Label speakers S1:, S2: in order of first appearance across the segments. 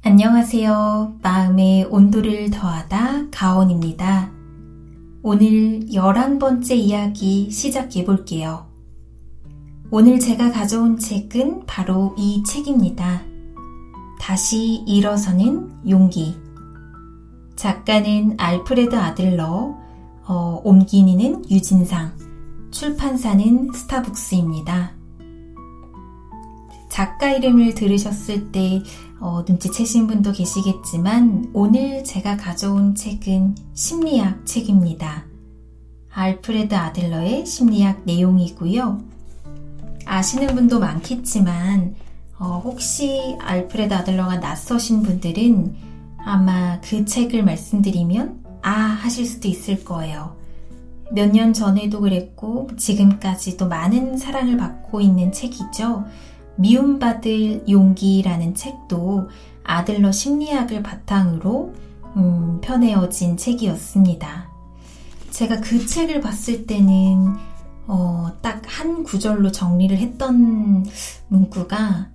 S1: 안녕하세요. 마음의 온도를 더하다 가온입니다. 오늘 11번째 이야기 시작해 볼게요. 오늘 제가 가져온 책은 바로 이 책입니다. 다시 일어서는 용기. 작가는 알프레드 아들러, 옮기니는 유진상, 출판사는 스타북스입니다. 작가 이름을 들으셨을 때 눈치채신 분도 계시겠지만 오늘 제가 가져온 책은 심리학 책입니다. 알프레드 아들러의 심리학 내용이고요. 아시는 분도 많겠지만 혹시 알프레드 아들러가 낯서신 분들은 아마 그 책을 말씀드리면 하실 수도 있을 거예요. 몇 년 전에도 그랬고 지금까지도 많은 사랑을 받고 있는 책이죠. 미움받을 용기라는 책도 아들러 심리학을 바탕으로 펴내어진 책이었습니다. 제가 그 책을 봤을 때는 딱 한 구절로 정리를 했던 문구가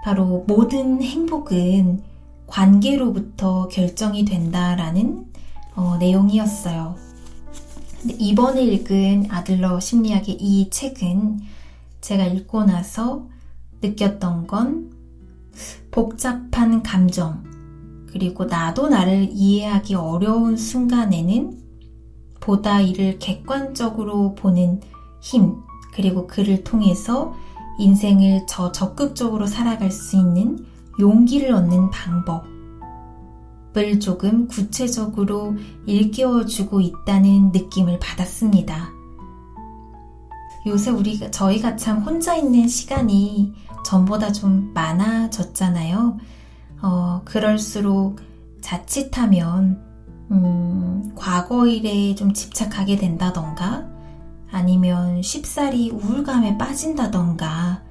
S1: 바로 모든 행복은 관계로부터 결정이 된다라는 내용이었어요. 근데 이번에 읽은 아들러 심리학의 이 책은 제가 읽고 나서 느꼈던 건 복잡한 감정, 그리고 나도 나를 이해하기 어려운 순간에는 보다 이를 객관적으로 보는 힘, 그리고 그를 통해서 인생을 적극적으로 살아갈 수 있는 용기를 얻는 방법을 조금 구체적으로 일깨워주고 있다는 느낌을 받았습니다. 요새 저희가 참 혼자 있는 시간이 전보다 좀 많아졌잖아요. 그럴수록 자칫하면 과거 일에 좀 집착하게 된다던가 아니면 쉽사리 우울감에 빠진다던가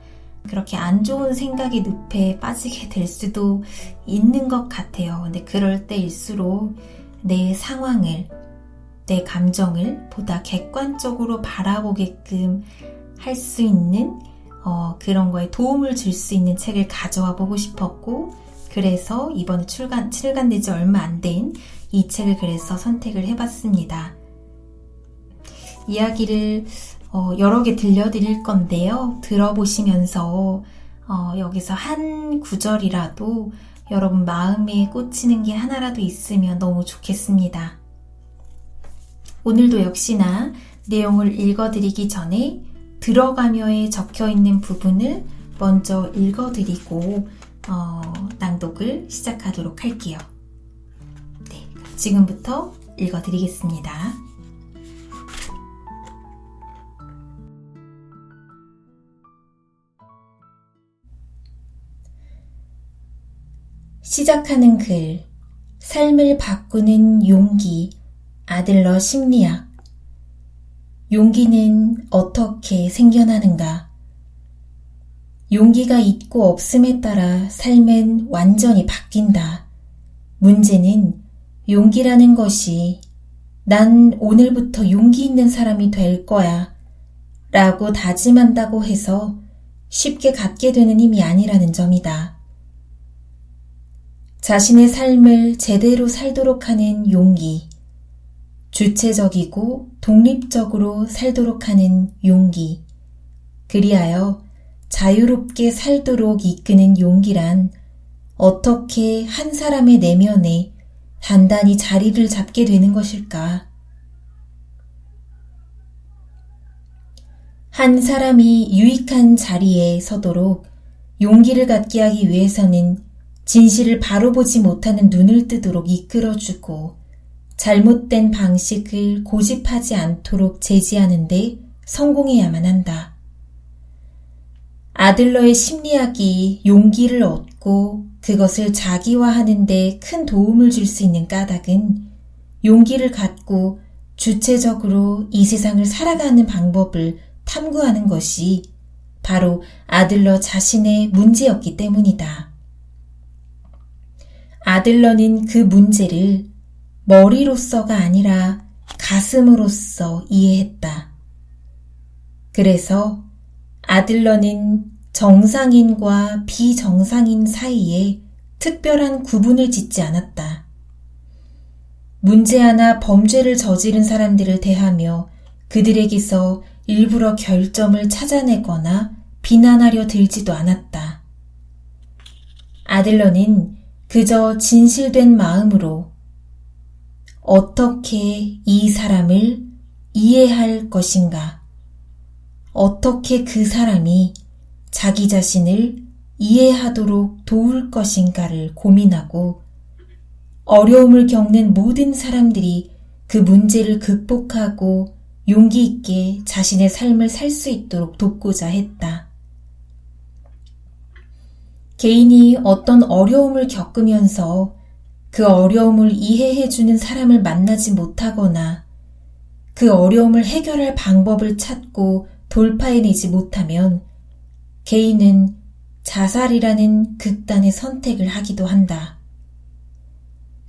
S1: 그렇게 안 좋은 생각의 늪에 빠지게 될 수도 있는 것 같아요. 근데 그럴 때일수록 내 상황을, 내 감정을 보다 객관적으로 바라보게끔 할 수 있는 그런 거에 도움을 줄 수 있는 책을 가져와 보고 싶었고, 그래서 이번에 출간된 지 얼마 안 된 이 책을 그래서 선택을 해봤습니다. 이야기를 여러 개 들려드릴 건데요. 들어보시면서 여기서 한 구절이라도 여러분 마음에 꽂히는 게 하나라도 있으면 너무 좋겠습니다. 오늘도 역시나 내용을 읽어드리기 전에 들어가며에 적혀있는 부분을 먼저 읽어드리고 낭독을 시작하도록 할게요. 네, 지금부터 읽어드리겠습니다. 시작하는 글, 삶을 바꾸는 용기, 아들러 심리학. 용기는 어떻게 생겨나는가? 용기가 있고 없음에 따라 삶은 완전히 바뀐다. 문제는 용기라는 것이 난 오늘부터 용기 있는 사람이 될 거야 라고 다짐한다고 해서 쉽게 갖게 되는 힘이 아니라는 점이다. 자신의 삶을 제대로 살도록 하는 용기, 주체적이고 독립적으로 살도록 하는 용기, 그리하여 자유롭게 살도록 이끄는 용기란 어떻게 한 사람의 내면에 단단히 자리를 잡게 되는 것일까? 한 사람이 유익한 자리에 서도록 용기를 갖게 하기 위해서는 진실을 바로 보지 못하는 눈을 뜨도록 이끌어주고 잘못된 방식을 고집하지 않도록 제지하는 데 성공해야만 한다. 아들러의 심리학이 용기를 얻고 그것을 자기화하는 데 큰 도움을 줄 수 있는 까닭은 용기를 갖고 주체적으로 이 세상을 살아가는 방법을 탐구하는 것이 바로 아들러 자신의 문제였기 때문이다. 아들러는 그 문제를 머리로서가 아니라 가슴으로서 이해했다. 그래서 아들러는 정상인과 비정상인 사이에 특별한 구분을 짓지 않았다. 문제하나 범죄를 저지른 사람들을 대하며 그들에게서 일부러 결점을 찾아내거나 비난하려 들지도 않았다. 아들러는 그저 진실된 마음으로 어떻게 이 사람을 이해할 것인가, 어떻게 그 사람이 자기 자신을 이해하도록 도울 것인가를 고민하고 어려움을 겪는 모든 사람들이 그 문제를 극복하고 용기 있게 자신의 삶을 살 수 있도록 돕고자 했다. 개인이 어떤 어려움을 겪으면서 그 어려움을 이해해주는 사람을 만나지 못하거나 그 어려움을 해결할 방법을 찾고 돌파해내지 못하면 개인은 자살이라는 극단의 선택을 하기도 한다.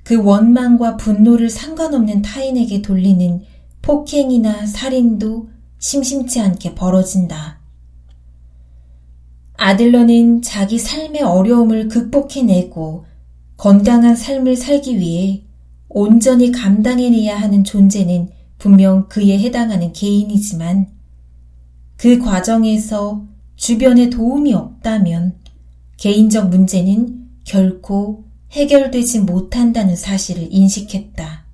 S1: 그 원망과 분노를 상관없는 타인에게 돌리는 폭행이나 살인도 심심치 않게 벌어진다. 아들러는 자기 삶의 어려움을 극복해내고 건강한 삶을 살기 위해 온전히 감당해내야 하는 존재는 분명 그에 해당하는 개인이지만 그 과정에서 주변에 도움이 없다면 개인적 문제는 결코 해결되지 못한다는 사실을 인식했다.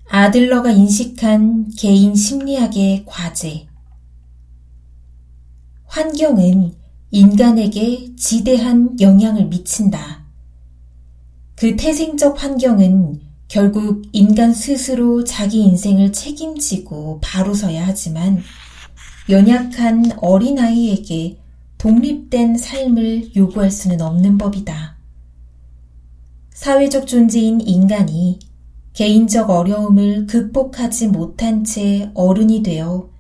S1: 아들러가 인식한 개인 심리학의 과제. 환경은 인간에게 지대한 영향을 미친다. 그 태생적 환경은 결국 인간 스스로 자기 인생을 책임지고 바로 서야 하지만 연약한 어린아이에게 독립된 삶을 요구할 수는 없는 법이다. 사회적 존재인 인간이 개인적 어려움을 극복하지 못한 채 어른이 되어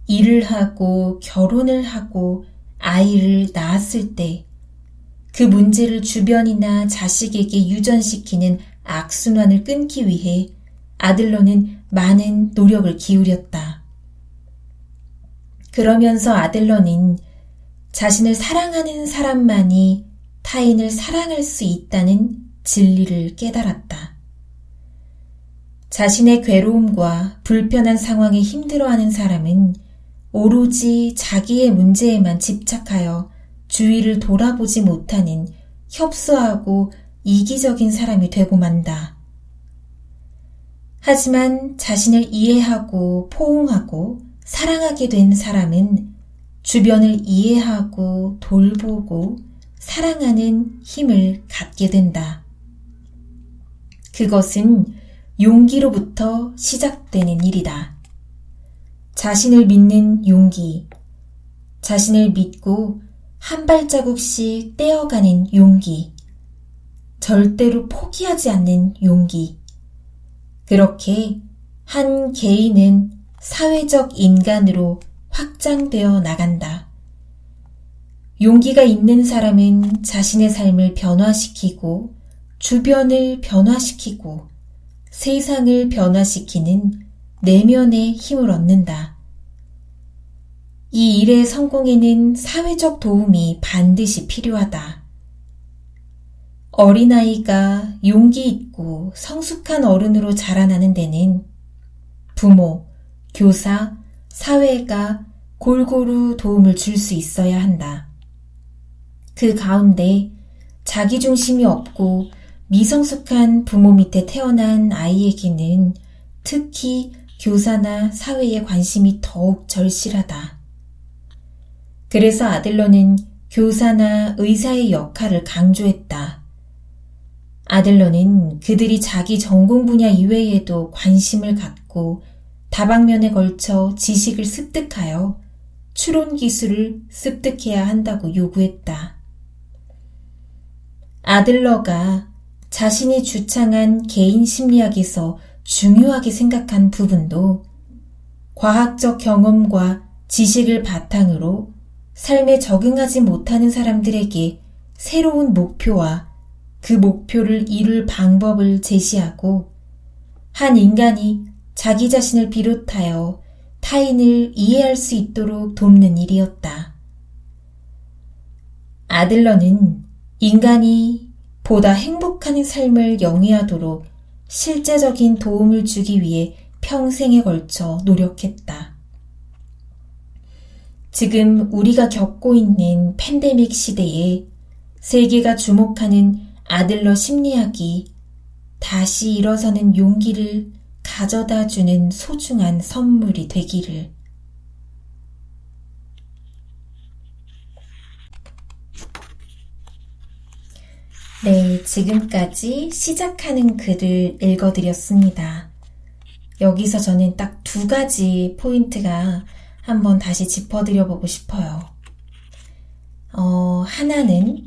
S1: 일을 하고 결혼을 하고 아이를 낳았을 때 그 문제를 주변이나 자식에게 유전시키는 악순환을 끊기 위해 아들러는 많은 노력을 기울였다. 그러면서 아들러는 자신을 사랑하는 사람만이 타인을 사랑할 수 있다는 진리를 깨달았다. 자신의 괴로움과 불편한 상황에 힘들어하는 사람은 오로지 자기의 문제에만 집착하여 주위를 돌아보지 못하는 협소하고 이기적인 사람이 되고 만다. 하지만 자신을 이해하고 포옹하고 사랑하게 된 사람은 주변을 이해하고 돌보고 사랑하는 힘을 갖게 된다. 그것은 용기로부터 시작되는 일이다. 자신을 믿는 용기, 자신을 믿고 한 발자국씩 떼어가는 용기, 절대로 포기하지 않는 용기. 그렇게 한 개인은 사회적 인간으로 확장되어 나간다. 용기가 있는 사람은 자신의 삶을 변화시키고 주변을 변화시키고 세상을 변화시키는 내면의 힘을 얻는다. 이 일의 성공에는 사회적 도움이 반드시 필요하다. 어린아이가 용기 있고 성숙한 어른으로 자라나는 데는 부모, 교사, 사회가 골고루 도움을 줄 수 있어야 한다. 그 가운데 자기중심이 없고 미성숙한 부모 밑에 태어난 아이에게는 특히 교사나 사회의 관심이 더욱 절실하다. 그래서 아들러는 교사나 의사의 역할을 강조했다. 아들러는 그들이 자기 전공 분야 이외에도 관심을 갖고 다방면에 걸쳐 지식을 습득하여 추론 기술을 습득해야 한다고 요구했다. 아들러가 자신이 주창한 개인 심리학에서 중요하게 생각한 부분도 과학적 경험과 지식을 바탕으로 삶에 적응하지 못하는 사람들에게 새로운 목표와 그 목표를 이룰 방법을 제시하고 한 인간이 자기 자신을 비롯하여 타인을 이해할 수 있도록 돕는 일이었다. 아들러는 인간이 보다 행복한 삶을 영위하도록 실제적인 도움을 주기 위해 평생에 걸쳐 노력했다. 지금 우리가 겪고 있는 팬데믹 시대에 세계가 주목하는 아들러 심리학이 다시 일어서는 용기를 가져다 주는 소중한 선물이 되기를. 네, 지금까지 시작하는 글을 읽어드렸습니다. 여기서 저는 딱 2가지 포인트가 한번 다시 짚어드려보고 싶어요. 하나는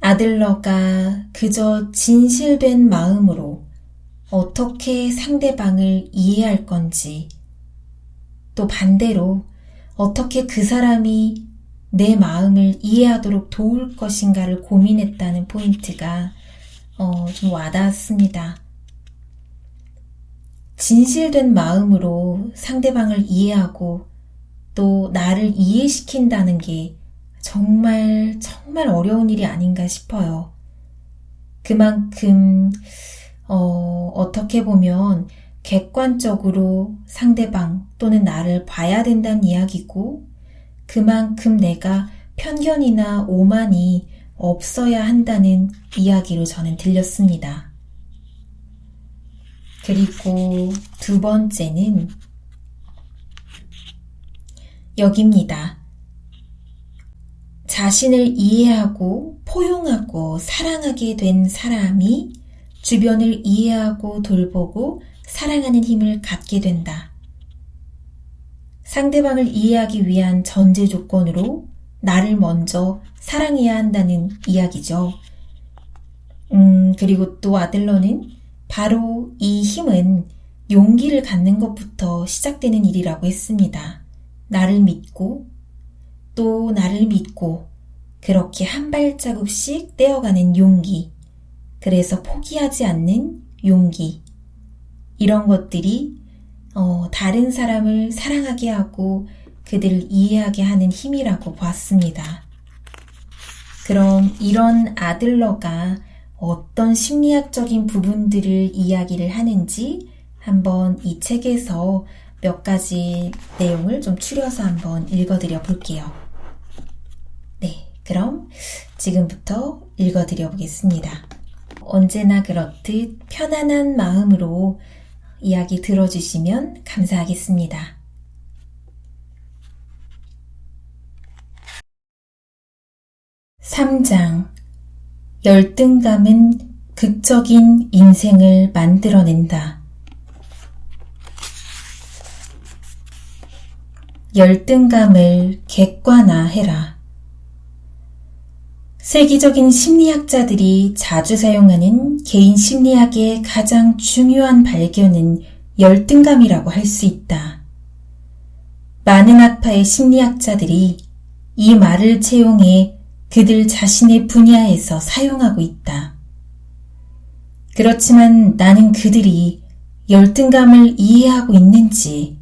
S1: 아들러가 그저 진실된 마음으로 어떻게 상대방을 이해할 건지, 또 반대로 어떻게 그 사람이 내 마음을 이해하도록 도울 것인가를 고민했다는 포인트가 좀 와닿았습니다. 진실된 마음으로 상대방을 이해하고 또 나를 이해시킨다는 게 정말 어려운 일이 아닌가 싶어요. 그만큼 어떻게 보면 객관적으로 상대방 또는 나를 봐야 된다는 이야기고, 그만큼 내가 편견이나 오만이 없어야 한다는 이야기로 저는 들렸습니다. 그리고 2번째는 여기입니다. 자신을 이해하고 포용하고 사랑하게 된 사람이 주변을 이해하고 돌보고 사랑하는 힘을 갖게 된다. 상대방을 이해하기 위한 전제 조건으로 나를 먼저 사랑해야 한다는 이야기죠. 그리고 또 아들러는 바로 이 힘은 용기를 갖는 것부터 시작되는 일이라고 했습니다. 나를 믿고 또 나를 믿고 그렇게 한 발자국씩 떼어가는 용기, 그래서 포기하지 않는 용기, 이런 것들이 다른 사람을 사랑하게 하고 그들을 이해하게 하는 힘이라고 보았습니다. 그럼 이런 아들러가 어떤 심리학적인 부분들을 이야기를 하는지 한번 이 책에서 몇 가지 내용을 좀 추려서 한번 읽어드려 볼게요. 네, 그럼 지금부터 읽어드려 보겠습니다. 언제나 그렇듯 편안한 마음으로 이야기 들어주시면 감사하겠습니다. (3장) 열등감은 극적인 인생을 만들어낸다. 열등감을 객관화해라. 세계적인 심리학자들이 자주 사용하는 개인 심리학의 가장 중요한 발견은 열등감이라고 할 수 있다. 많은 학파의 심리학자들이 이 말을 채용해 그들 자신의 분야에서 사용하고 있다. 그렇지만 나는 그들이 열등감을 이해하고 있는지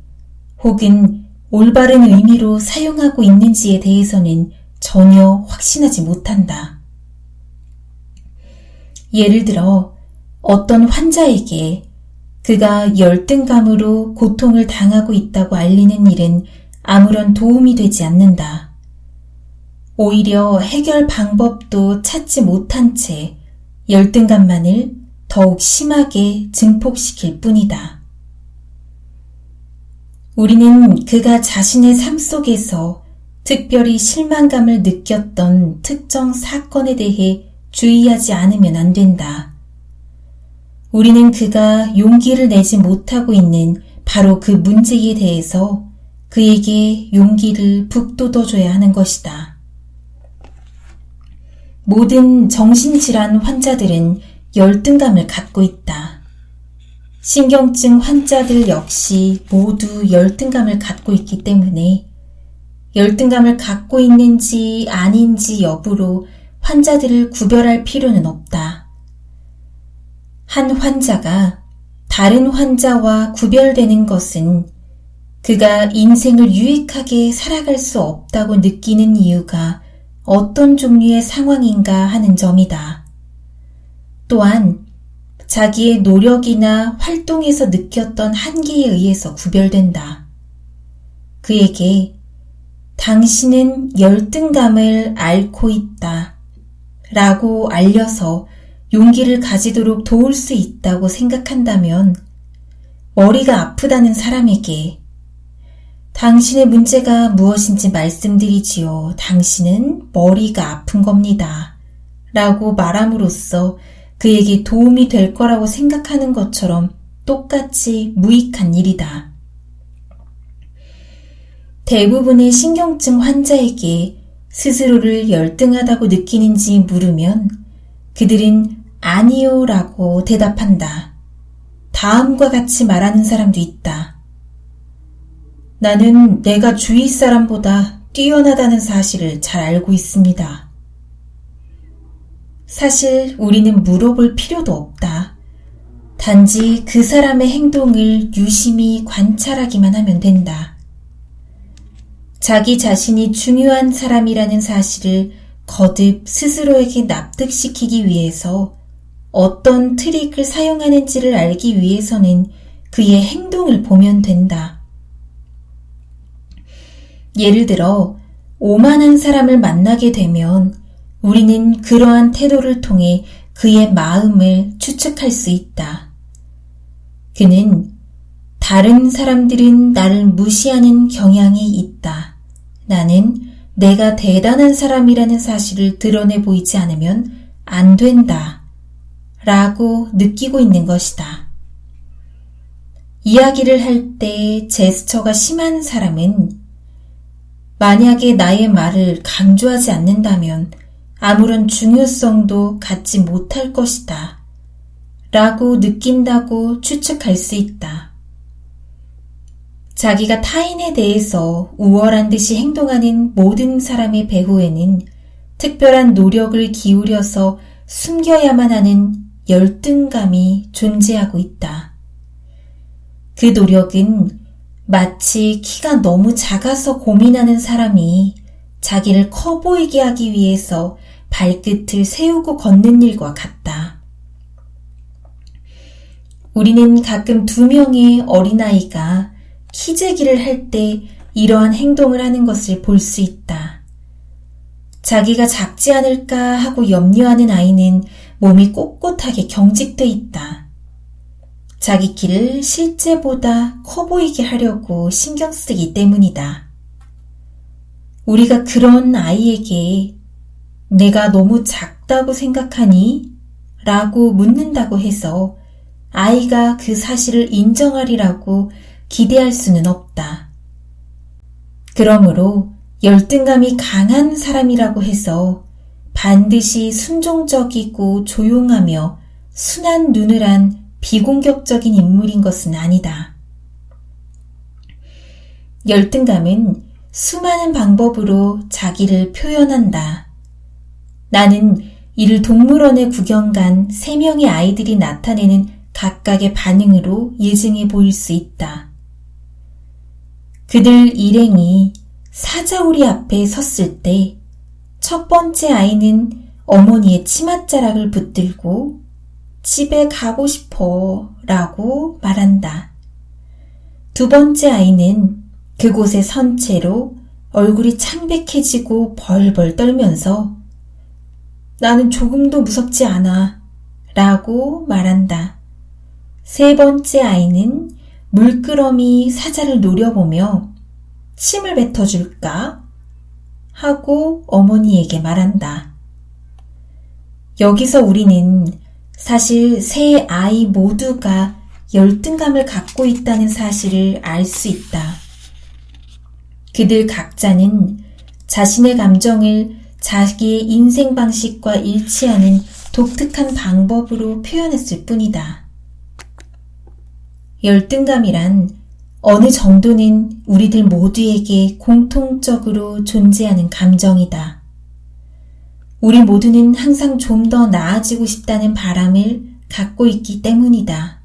S1: 혹은 올바른 의미로 사용하고 있는지에 대해서는 전혀 확신하지 못한다. 예를 들어 어떤 환자에게 그가 열등감으로 고통을 당하고 있다고 알리는 일은 아무런 도움이 되지 않는다. 오히려 해결 방법도 찾지 못한 채 열등감만을 더욱 심하게 증폭시킬 뿐이다. 우리는 그가 자신의 삶 속에서 특별히 실망감을 느꼈던 특정 사건에 대해 주의하지 않으면 안 된다. 우리는 그가 용기를 내지 못하고 있는 바로 그 문제에 대해서 그에게 용기를 북돋워줘야 하는 것이다. 모든 정신질환 환자들은 열등감을 갖고 있다. 신경증 환자들 역시 모두 열등감을 갖고 있기 때문에 열등감을 갖고 있는지 아닌지 여부로 환자들을 구별할 필요는 없다. 한 환자가 다른 환자와 구별되는 것은 그가 인생을 유익하게 살아갈 수 없다고 느끼는 이유가 어떤 종류의 상황인가 하는 점이다. 또한 자기의 노력이나 활동에서 느꼈던 한계에 의해서 구별된다. 그에게 당신은 열등감을 앓고 있다 라고 알려서 용기를 가지도록 도울 수 있다고 생각한다면 머리가 아프다는 사람에게 당신의 문제가 무엇인지 말씀드리지요. 당신은 머리가 아픈 겁니다. 라고 말함으로써 그에게 도움이 될 거라고 생각하는 것처럼 똑같이 무익한 일이다. 대부분의 신경증 환자에게 스스로를 열등하다고 느끼는지 물으면 그들은 아니요 라고 대답한다. 다음과 같이 말하는 사람도 있다. 나는 내가 주위 사람보다 뛰어나다는 사실을 잘 알고 있습니다. 사실 우리는 물어볼 필요도 없다. 단지 그 사람의 행동을 유심히 관찰하기만 하면 된다. 자기 자신이 중요한 사람이라는 사실을 거듭 스스로에게 납득시키기 위해서 어떤 트릭을 사용하는지를 알기 위해서는 그의 행동을 보면 된다. 예를 들어 오만한 사람을 만나게 되면 우리는 그러한 태도를 통해 그의 마음을 추측할 수 있다. 그는 다른 사람들은 나를 무시하는 경향이 있다. 나는 내가 대단한 사람이라는 사실을 드러내 보이지 않으면 안 된다. 라고 느끼고 있는 것이다. 이야기를 할 때 제스처가 심한 사람은 만약에 나의 말을 강조하지 않는다면 아무런 중요성도 갖지 못할 것이다. 라고 느낀다고 추측할 수 있다. 자기가 타인에 대해서 우월한 듯이 행동하는 모든 사람의 배후에는 특별한 노력을 기울여서 숨겨야만 하는 열등감이 존재하고 있다. 그 노력은 마치 키가 너무 작아서 고민하는 사람이 자기를 커 보이게 하기 위해서 발끝을 세우고 걷는 일과 같다. 우리는 가끔 2명의 어린아이가 키재기를 할 때 이러한 행동을 하는 것을 볼 수 있다. 자기가 작지 않을까 하고 염려하는 아이는 몸이 꼿꼿하게 경직돼 있다. 자기 키를 실제보다 커 보이게 하려고 신경 쓰기 때문이다. 우리가 그런 아이에게 내가 너무 작다고 생각하니? 라고 묻는다고 해서 아이가 그 사실을 인정하리라고 기대할 수는 없다. 그러므로 열등감이 강한 사람이라고 해서 반드시 순종적이고 조용하며 순한 눈을 한 비공격적인 인물인 것은 아니다. 열등감은 수많은 방법으로 자기를 표현한다. 나는 이를 동물원에 구경 간 3명의 아이들이 나타내는 각각의 반응으로 예증해 보일 수 있다. 그들 일행이 사자우리 앞에 섰을 때 첫 번째 아이는 어머니의 치맛자락을 붙들고 집에 가고 싶어 라고 말한다. 두 번째 아이는 그곳에 선 채로 얼굴이 창백해지고 벌벌 떨면서 나는 조금도 무섭지 않아 라고 말한다. 세 번째 아이는 물끄러미 사자를 노려보며 침을 뱉어줄까? 하고 어머니에게 말한다. 여기서 우리는 사실 세 아이 모두가 열등감을 갖고 있다는 사실을 알 수 있다. 그들 각자는 자신의 감정을 자기의 인생 방식과 일치하는 독특한 방법으로 표현했을 뿐이다. 열등감이란 어느 정도는 우리들 모두에게 공통적으로 존재하는 감정이다. 우리 모두는 항상 좀 더 나아지고 싶다는 바람을 갖고 있기 때문이다.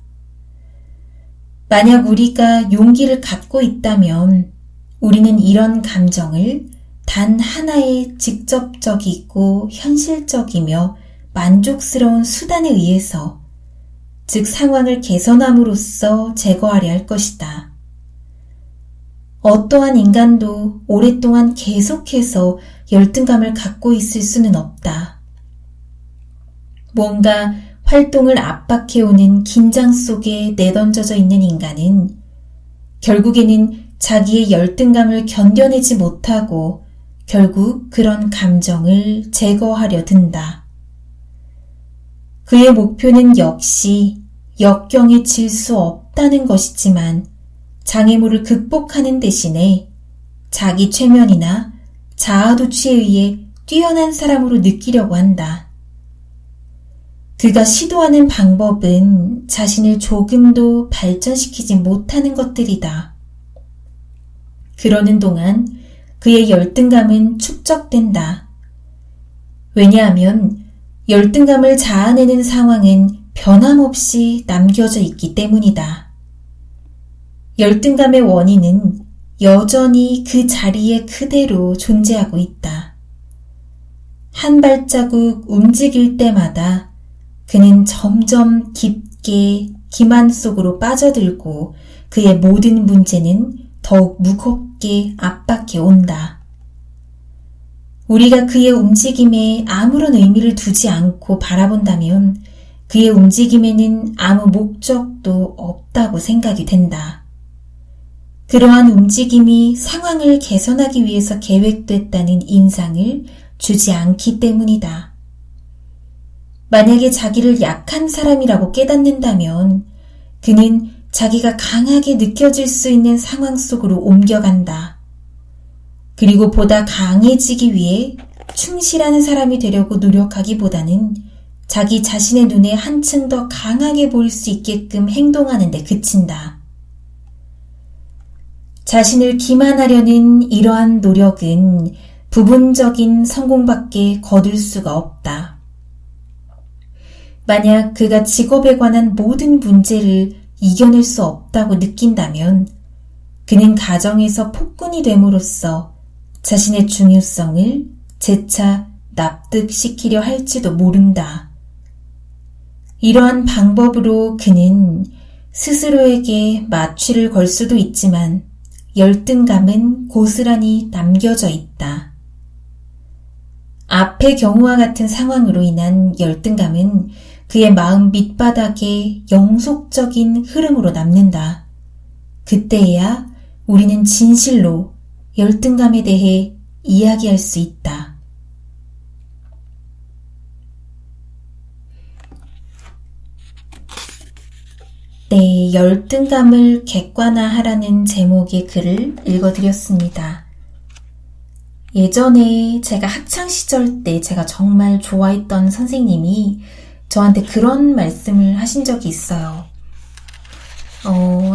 S1: 만약 우리가 용기를 갖고 있다면 우리는 이런 감정을 단 하나의 직접적이고 현실적이며 만족스러운 수단에 의해서, 즉 상황을 개선함으로써 제거하려 할 것이다. 어떠한 인간도 오랫동안 계속해서 열등감을 갖고 있을 수는 없다. 뭔가 활동을 압박해오는 긴장 속에 내던져져 있는 인간은 결국에는 자기의 열등감을 견뎌내지 못하고 결국 그런 감정을 제거하려 든다. 그의 목표는 역시 역경에 질 수 없다는 것이지만 장애물을 극복하는 대신에 자기 최면이나 자아도취에 의해 뛰어난 사람으로 느끼려고 한다. 그가 시도하는 방법은 자신을 조금도 발전시키지 못하는 것들이다. 그러는 동안 그의 열등감은 축적된다. 왜냐하면 열등감을 자아내는 상황은 변함없이 남겨져 있기 때문이다. 열등감의 원인은 여전히 그 자리에 그대로 존재하고 있다. 한 발자국 움직일 때마다 그는 점점 깊게 기만 속으로 빠져들고 그의 모든 문제는 더욱 무겁게 압박해 온다. 우리가 그의 움직임에 아무런 의미를 두지 않고 바라본다면 그의 움직임에는 아무 목적도 없다고 생각이 된다. 그러한 움직임이 상황을 개선하기 위해서 계획됐다는 인상을 주지 않기 때문이다. 만약에 자기를 약한 사람이라고 깨닫는다면 그는 자기가 강하게 느껴질 수 있는 상황 속으로 옮겨간다. 그리고 보다 강해지기 위해 충실한 사람이 되려고 노력하기보다는 자기 자신의 눈에 한층 더 강하게 보일 수 있게끔 행동하는 데 그친다. 자신을 기만하려는 이러한 노력은 부분적인 성공밖에 거둘 수가 없다. 만약 그가 직업에 관한 모든 문제를 이겨낼 수 없다고 느낀다면 그는 가정에서 폭군이 됨으로써 자신의 중요성을 재차 납득시키려 할지도 모른다. 이러한 방법으로 그는 스스로에게 마취를 걸 수도 있지만 열등감은 고스란히 남겨져 있다. 앞의 경우와 같은 상황으로 인한 열등감은 그의 마음 밑바닥에 영속적인 흐름으로 남는다. 그때야 우리는 진실로 열등감에 대해 이야기할 수 있다. 네, 열등감을 객관화하라는 제목의 글을 읽어드렸습니다. 예전에 제가 학창시절 때 제가 정말 좋아했던 선생님이 저한테 그런 말씀을 하신 적이 있어요.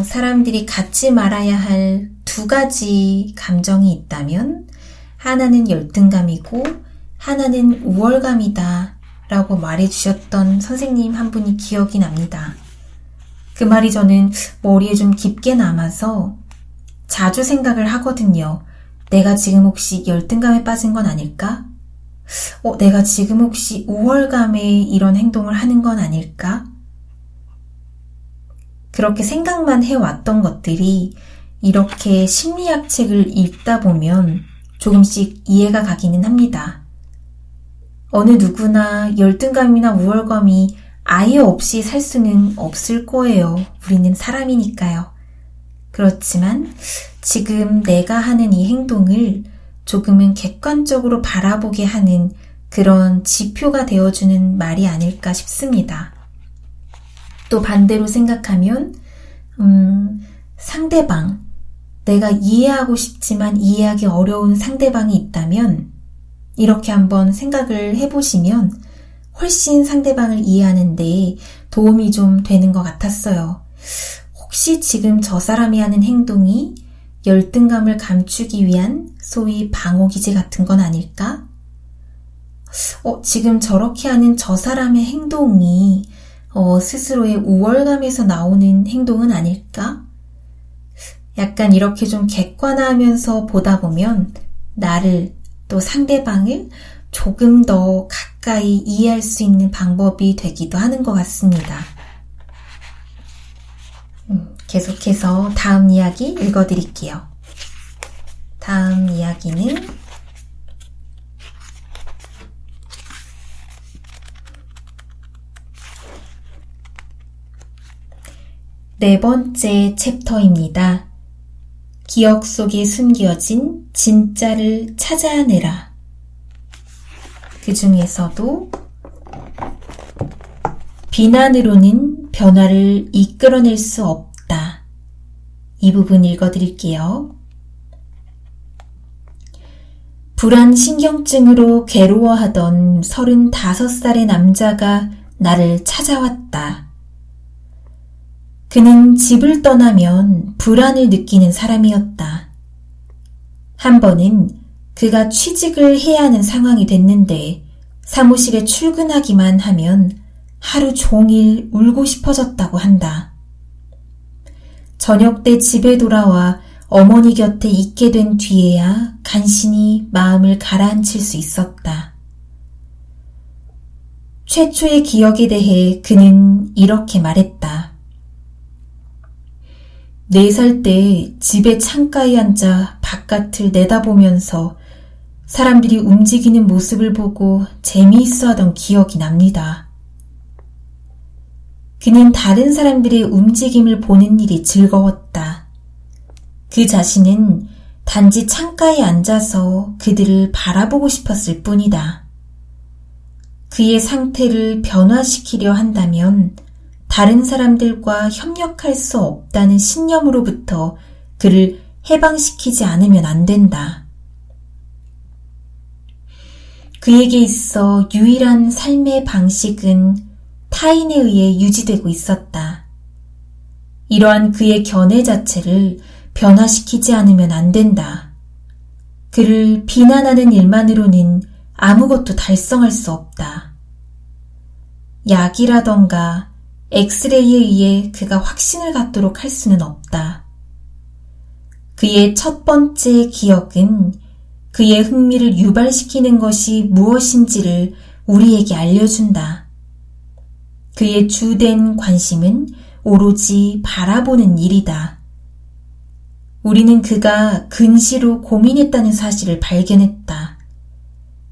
S1: 사람들이 갖지 말아야 할 두 가지 감정이 있다면 하나는 열등감이고 하나는 우월감이다 라고 말해주셨던 선생님 한 분이 기억이 납니다. 그 말이 저는 머리에 좀 깊게 남아서 자주 생각을 하거든요. 내가 지금 혹시 열등감에 빠진 건 아닐까? 내가 지금 혹시 우월감에 이런 행동을 하는 건 아닐까? 그렇게 생각만 해왔던 것들이 이렇게 심리학 책을 읽다 보면 조금씩 이해가 가기는 합니다. 어느 누구나 열등감이나 우월감이 아예 없이 살 수는 없을 거예요. 우리는 사람이니까요. 그렇지만 지금 내가 하는 이 행동을 조금은 객관적으로 바라보게 하는 그런 지표가 되어주는 말이 아닐까 싶습니다. 또 반대로 생각하면 상대방, 내가 이해하고 싶지만 이해하기 어려운 상대방이 있다면 이렇게 한번 생각을 해보시면 훨씬 상대방을 이해하는 데 도움이 좀 되는 것 같았어요. 혹시 지금 저 사람이 하는 행동이 열등감을 감추기 위한 소위 방어기제 같은 건 아닐까? 지금 저렇게 하는 저 사람의 행동이 스스로의 우월감에서 나오는 행동은 아닐까? 약간 이렇게 좀 객관화하면서 보다 보면 나를 또 상대방을 조금 더 가까이 이해할 수 있는 방법이 되기도 하는 것 같습니다. 계속해서 다음 이야기 읽어드릴게요. 다음 이야기는 네 번째 챕터입니다. 기억 속에 숨겨진 진짜를 찾아내라. 그 중에서도 비난으로는 변화를 이끌어낼 수 없다. 이 부분 읽어드릴게요. 불안신경증으로 괴로워하던 35살의 남자가 나를 찾아왔다. 그는 집을 떠나면 불안을 느끼는 사람이었다. 한 번은 그가 취직을 해야 하는 상황이 됐는데 사무실에 출근하기만 하면 하루 종일 울고 싶어졌다고 한다. 저녁 때 집에 돌아와 어머니 곁에 있게 된 뒤에야 간신히 마음을 가라앉힐 수 있었다. 최초의 기억에 대해 그는 이렇게 말했다. 4살 때 집의 창가에 앉아 바깥을 내다보면서 사람들이 움직이는 모습을 보고 재미있어하던 기억이 납니다. 그는 다른 사람들의 움직임을 보는 일이 즐거웠다. 그 자신은 단지 창가에 앉아서 그들을 바라보고 싶었을 뿐이다. 그의 상태를 변화시키려 한다면 다른 사람들과 협력할 수 없다는 신념으로부터 그를 해방시키지 않으면 안 된다. 그에게 있어 유일한 삶의 방식은 타인에 의해 유지되고 있었다. 이러한 그의 견해 자체를 변화시키지 않으면 안 된다. 그를 비난하는 일만으로는 아무것도 달성할 수 없다. 약이라던가 엑스레이에 의해 그가 확신을 갖도록 할 수는 없다. 그의 첫 번째 기억은 그의 흥미를 유발시키는 것이 무엇인지를 우리에게 알려준다. 그의 주된 관심은 오로지 바라보는 일이다. 우리는 그가 근시로 고민했다는 사실을 발견했다.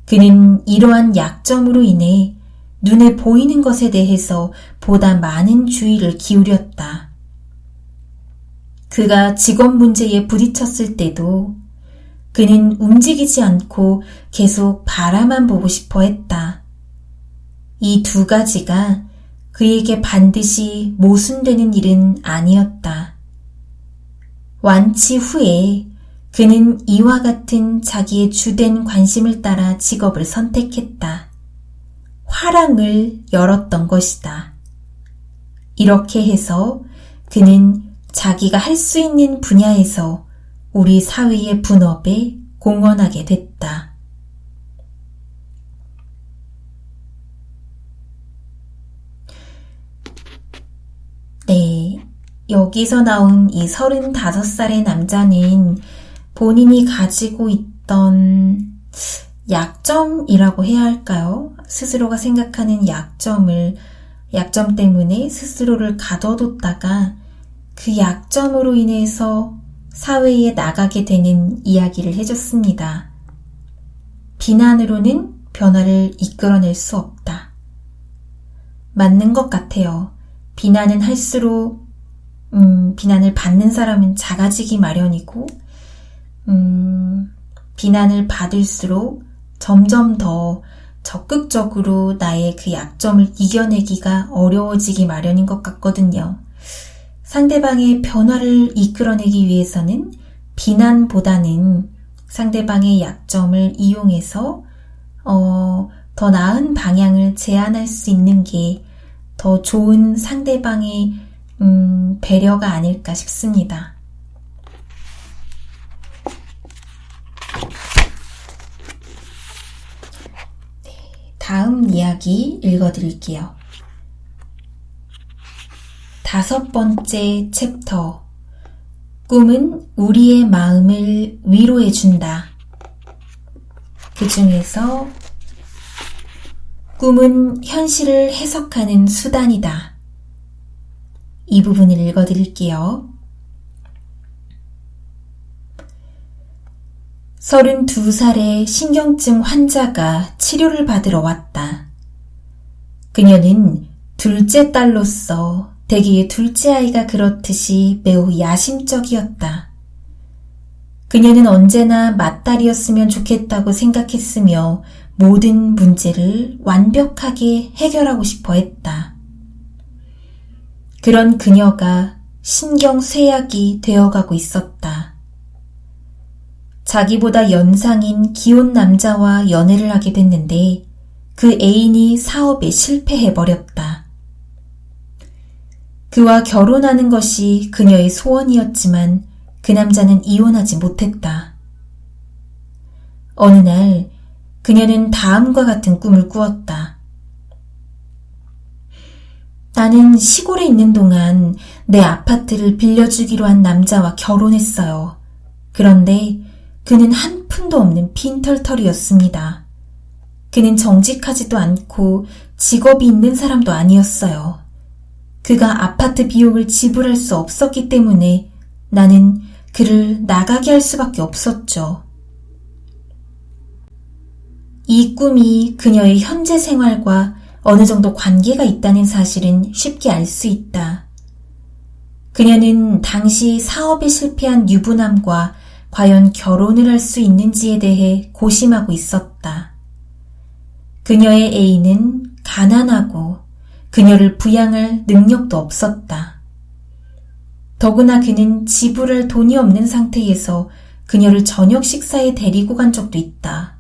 S1: 그는 이러한 약점으로 인해 눈에 보이는 것에 대해서 보다 많은 주의를 기울였다. 그가 직업 문제에 부딪혔을 때도 그는 움직이지 않고 계속 바라만 보고 싶어 했다. 이 두 가지가 그에게 반드시 모순되는 일은 아니었다. 완치 후에 그는 이와 같은 자기의 주된 관심을 따라 직업을 선택했다. 화랑을 열었던 것이다. 이렇게 해서 그는 자기가 할 수 있는 분야에서 우리 사회의 분업에 공헌하게 됐다. 네, 여기서 나온 이 35살의 남자는 본인이 가지고 있던 약점이라고 해야 할까요? 스스로가 생각하는 약점 때문에 스스로를 가둬뒀다가 그 약점으로 인해서 사회에 나가게 되는 이야기를 해줬습니다. 비난으로는 변화를 이끌어낼 수 없다. 맞는 것 같아요. 비난은 할수록 비난을 받는 사람은 작아지기 마련이고 비난을 받을수록 점점 더 적극적으로 나의 그 약점을 이겨내기가 어려워지기 마련인 것 같거든요. 상대방의 변화를 이끌어내기 위해서는 비난보다는 상대방의 약점을 이용해서 더 나은 방향을 제안할 수 있는 게 더 좋은 상대방의 배려가 아닐까 싶습니다. 다음 이야기 읽어드릴게요. 5번째 챕터. 꿈은 우리의 마음을 위로해준다. 그 중에서 꿈은 현실을 해석하는 수단이다. 이 부분을 읽어드릴게요. 32살의 신경증 환자가 치료를 받으러 왔다. 그녀는 둘째 딸로서 대개의 둘째 아이가 그렇듯이 매우 야심적이었다. 그녀는 언제나 맏딸이었으면 좋겠다고 생각했으며 모든 문제를 완벽하게 해결하고 싶어 했다. 그런 그녀가 신경쇠약이 되어가고 있었다. 자기보다 연상인 기혼 남자와 연애를 하게 됐는데 그 애인이 사업에 실패해버렸다. 그와 결혼하는 것이 그녀의 소원이었지만 그 남자는 이혼하지 못했다. 어느 날 그녀는 다음과 같은 꿈을 꾸었다. 나는 시골에 있는 동안 내 아파트를 빌려주기로 한 남자와 결혼했어요. 그런데 그는 한 푼도 없는 빈털터리였습니다. 그는 정직하지도 않고 직업이 있는 사람도 아니었어요. 그가 아파트 비용을 지불할 수 없었기 때문에 나는 그를 나가게 할 수밖에 없었죠. 이 꿈이 그녀의 현재 생활과 어느 정도 관계가 있다는 사실은 쉽게 알 수 있다. 그녀는 당시 사업에 실패한 유부남과 과연 결혼을 할 수 있는지에 대해 고심하고 있었다. 그녀의 애인은 가난하고 그녀를 부양할 능력도 없었다. 더구나 그는 지불할 돈이 없는 상태에서 그녀를 저녁 식사에 데리고 간 적도 있다.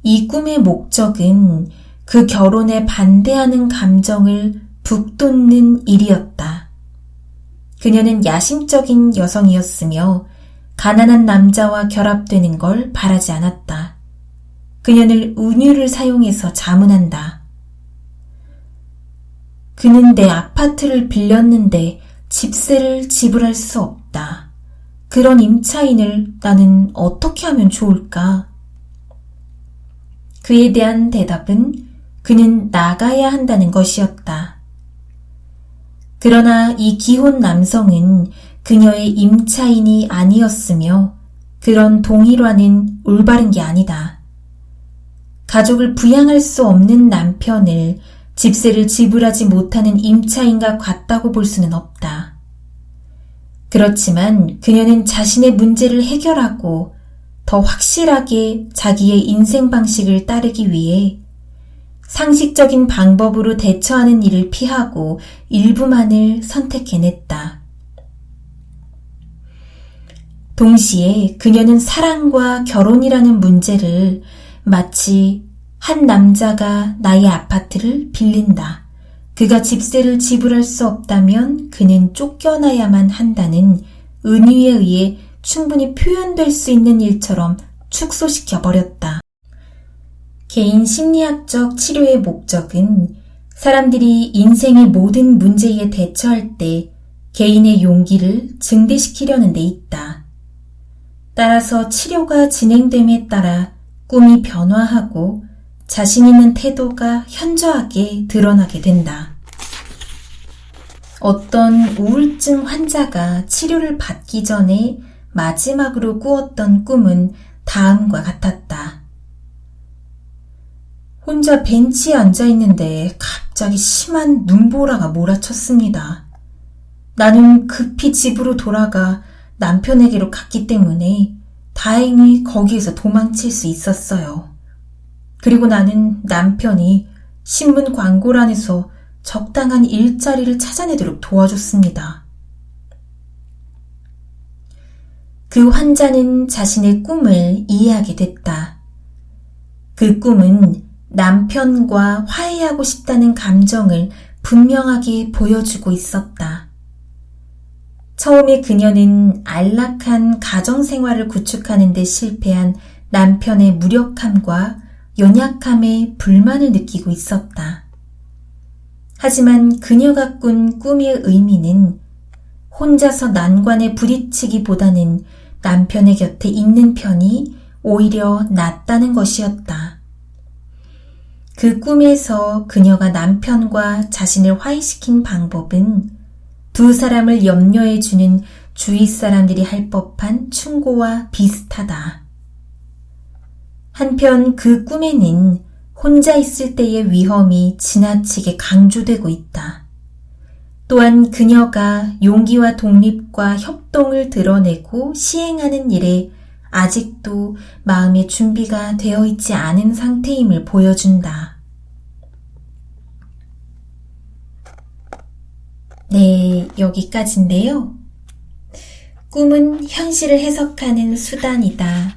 S1: 이 꿈의 목적은 그 결혼에 반대하는 감정을 북돋는 일이었다. 그녀는 야심적인 여성이었으며 가난한 남자와 결합되는 걸 바라지 않았다. 그녀는 은유를 사용해서 자문한다. 그는 내 아파트를 빌렸는데 집세를 지불할 수 없다. 그런 임차인을 나는 어떻게 하면 좋을까? 그에 대한 대답은 그는 나가야 한다는 것이었다. 그러나 이 기혼 남성은 그녀의 임차인이 아니었으며 그런 동일화는 올바른 게 아니다. 가족을 부양할 수 없는 남편을 집세를 지불하지 못하는 임차인과 같다고 볼 수는 없다. 그렇지만 그녀는 자신의 문제를 해결하고 더 확실하게 자기의 인생 방식을 따르기 위해 상식적인 방법으로 대처하는 일을 피하고 일부만을 선택해냈다. 동시에 그녀는 사랑과 결혼이라는 문제를 마치 한 남자가 나의 아파트를 빌린다. 그가 집세를 지불할 수 없다면 그는 쫓겨나야만 한다는 은유에 의해 충분히 표현될 수 있는 일처럼 축소시켜버렸다. 개인 심리학적 치료의 목적은 사람들이 인생의 모든 문제에 대처할 때 개인의 용기를 증대시키려는 데 있다. 따라서 치료가 진행됨에 따라 꿈이 변화하고 자신 있는 태도가 현저하게 드러나게 된다. 어떤 우울증 환자가 치료를 받기 전에 마지막으로 꾸었던 꿈은 다음과 같았다. 혼자 벤치에 앉아있는데 갑자기 심한 눈보라가 몰아쳤습니다. 나는 급히 집으로 돌아가 남편에게로 갔기 때문에 다행히 거기에서 도망칠 수 있었어요. 그리고 나는 남편이 신문 광고란에서 적당한 일자리를 찾아내도록 도와줬습니다. 그 환자는 자신의 꿈을 이해하게 됐다. 그 꿈은 남편과 화해하고 싶다는 감정을 분명하게 보여주고 있었다. 처음에 그녀는 안락한 가정생활을 구축하는 데 실패한 남편의 무력함과 연약함에 불만을 느끼고 있었다. 하지만 그녀가 꾼 꿈의 의미는 혼자서 난관에 부딪히기보다는 남편의 곁에 있는 편이 오히려 낫다는 것이었다. 그 꿈에서 그녀가 남편과 자신을 화해시킨 방법은 두 사람을 염려해주는 주위 사람들이 할 법한 충고와 비슷하다. 한편 그 꿈에는 혼자 있을 때의 위험이 지나치게 강조되고 있다. 또한 그녀가 용기와 독립과 협동을 드러내고 시행하는 일에 아직도 마음의 준비가 되어 있지 않은 상태임을 보여준다. 네, 여기까지인데요. 꿈은 현실을 해석하는 수단이다.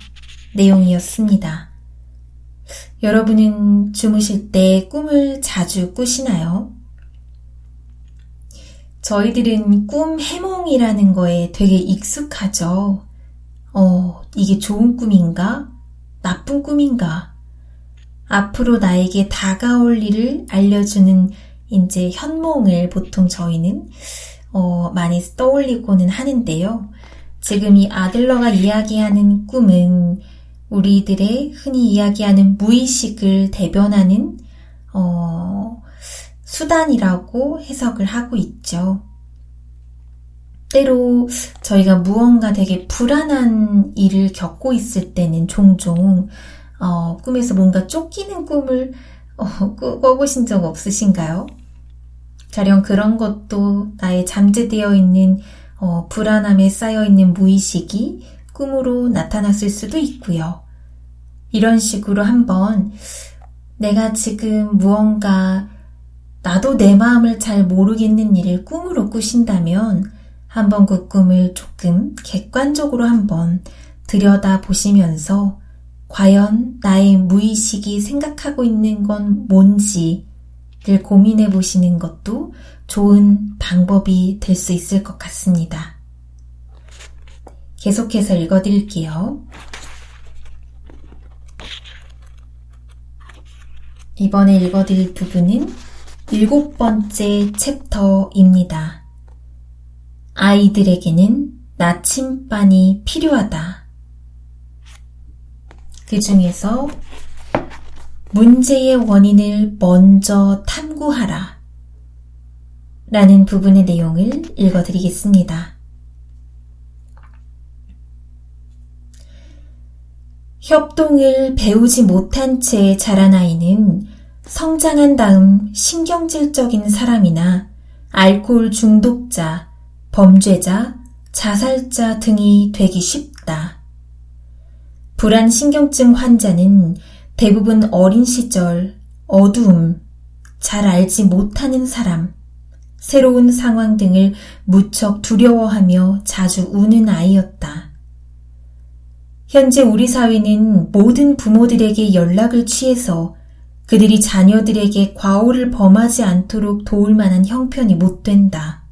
S1: 내용이었습니다. 여러분은 주무실 때 꿈을 자주 꾸시나요? 저희들은 꿈 해몽이라는 거에 되게 익숙하죠. 이게 좋은 꿈인가? 나쁜 꿈인가? 앞으로 나에게 다가올 일을 알려주는 이제 현몽을 보통 저희는 많이 떠올리고는 하는데요. 지금 이 아들러가 이야기하는 꿈은 우리들의 흔히 이야기하는 무의식을 대변하는 수단이라고 해석을 하고 있죠. 때로 저희가 무언가 되게 불안한 일을 겪고 있을 때는 종종 꿈에서 뭔가 쫓기는 꿈을 꿔보신 적 없으신가요? 가령 그런 것도 나의 잠재되어 있는 불안함에 쌓여있는 무의식이 꿈으로 나타났을 수도 있고요. 이런 식으로 한번 내가 지금 무언가 나도 내 마음을 잘 모르겠는 일을 꿈으로 꾸신다면 한번 그 꿈을 조금 객관적으로 한번 들여다보시면서 과연 나의 무의식이 생각하고 있는 건 뭔지를 고민해 보시는 것도 좋은 방법이 될 수 있을 것 같습니다. 계속해서 읽어드릴게요. 이번에 읽어드릴 부분은 7번째 챕터입니다. 아이들에게는 나침반이 필요하다. 그 중에서 문제의 원인을 먼저 탐구하라 라는 부분의 내용을 읽어드리겠습니다. 협동을 배우지 못한 채 자란 아이는 성장한 다음 신경질적인 사람이나 알코올 중독자, 범죄자, 자살자 등이 되기 쉽다. 불안신경증 환자는 대부분 어린 시절, 어두움, 잘 알지 못하는 사람, 새로운 상황 등을 무척 두려워하며 자주 우는 아이였다. 현재 우리 사회는 모든 부모들에게 연락을 취해서 그들이 자녀들에게 과오를 범하지 않도록 도울 만한 형편이 못 된다.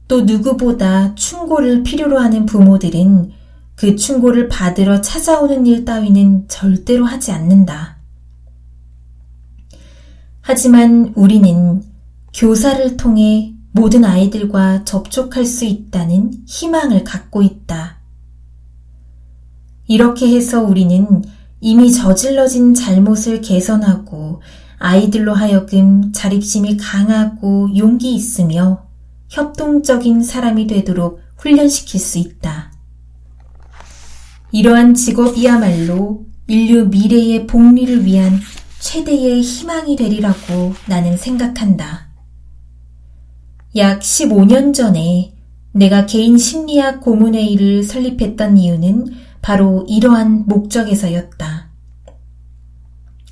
S1: 또 누구보다 충고를 필요로 하는 부모들은 그 충고를 받으러 찾아오는 일 따위는 절대로 하지 않는다. 하지만 우리는 교사를 통해 모든 아이들과 접촉할 수 있다는 희망을 갖고 있다. 이렇게 해서 우리는 이미 저질러진 잘못을 개선하고 아이들로 하여금 자립심이 강하고 용기 있으며 협동적인 사람이 되도록 훈련시킬 수 있다. 이러한 직업이야말로 인류 미래의 복리를 위한 최대의 희망이 되리라고 나는 생각한다. 약 15년 전에 내가 개인 심리학 고문회의를 설립했던 이유는 바로 이러한 목적에서였다.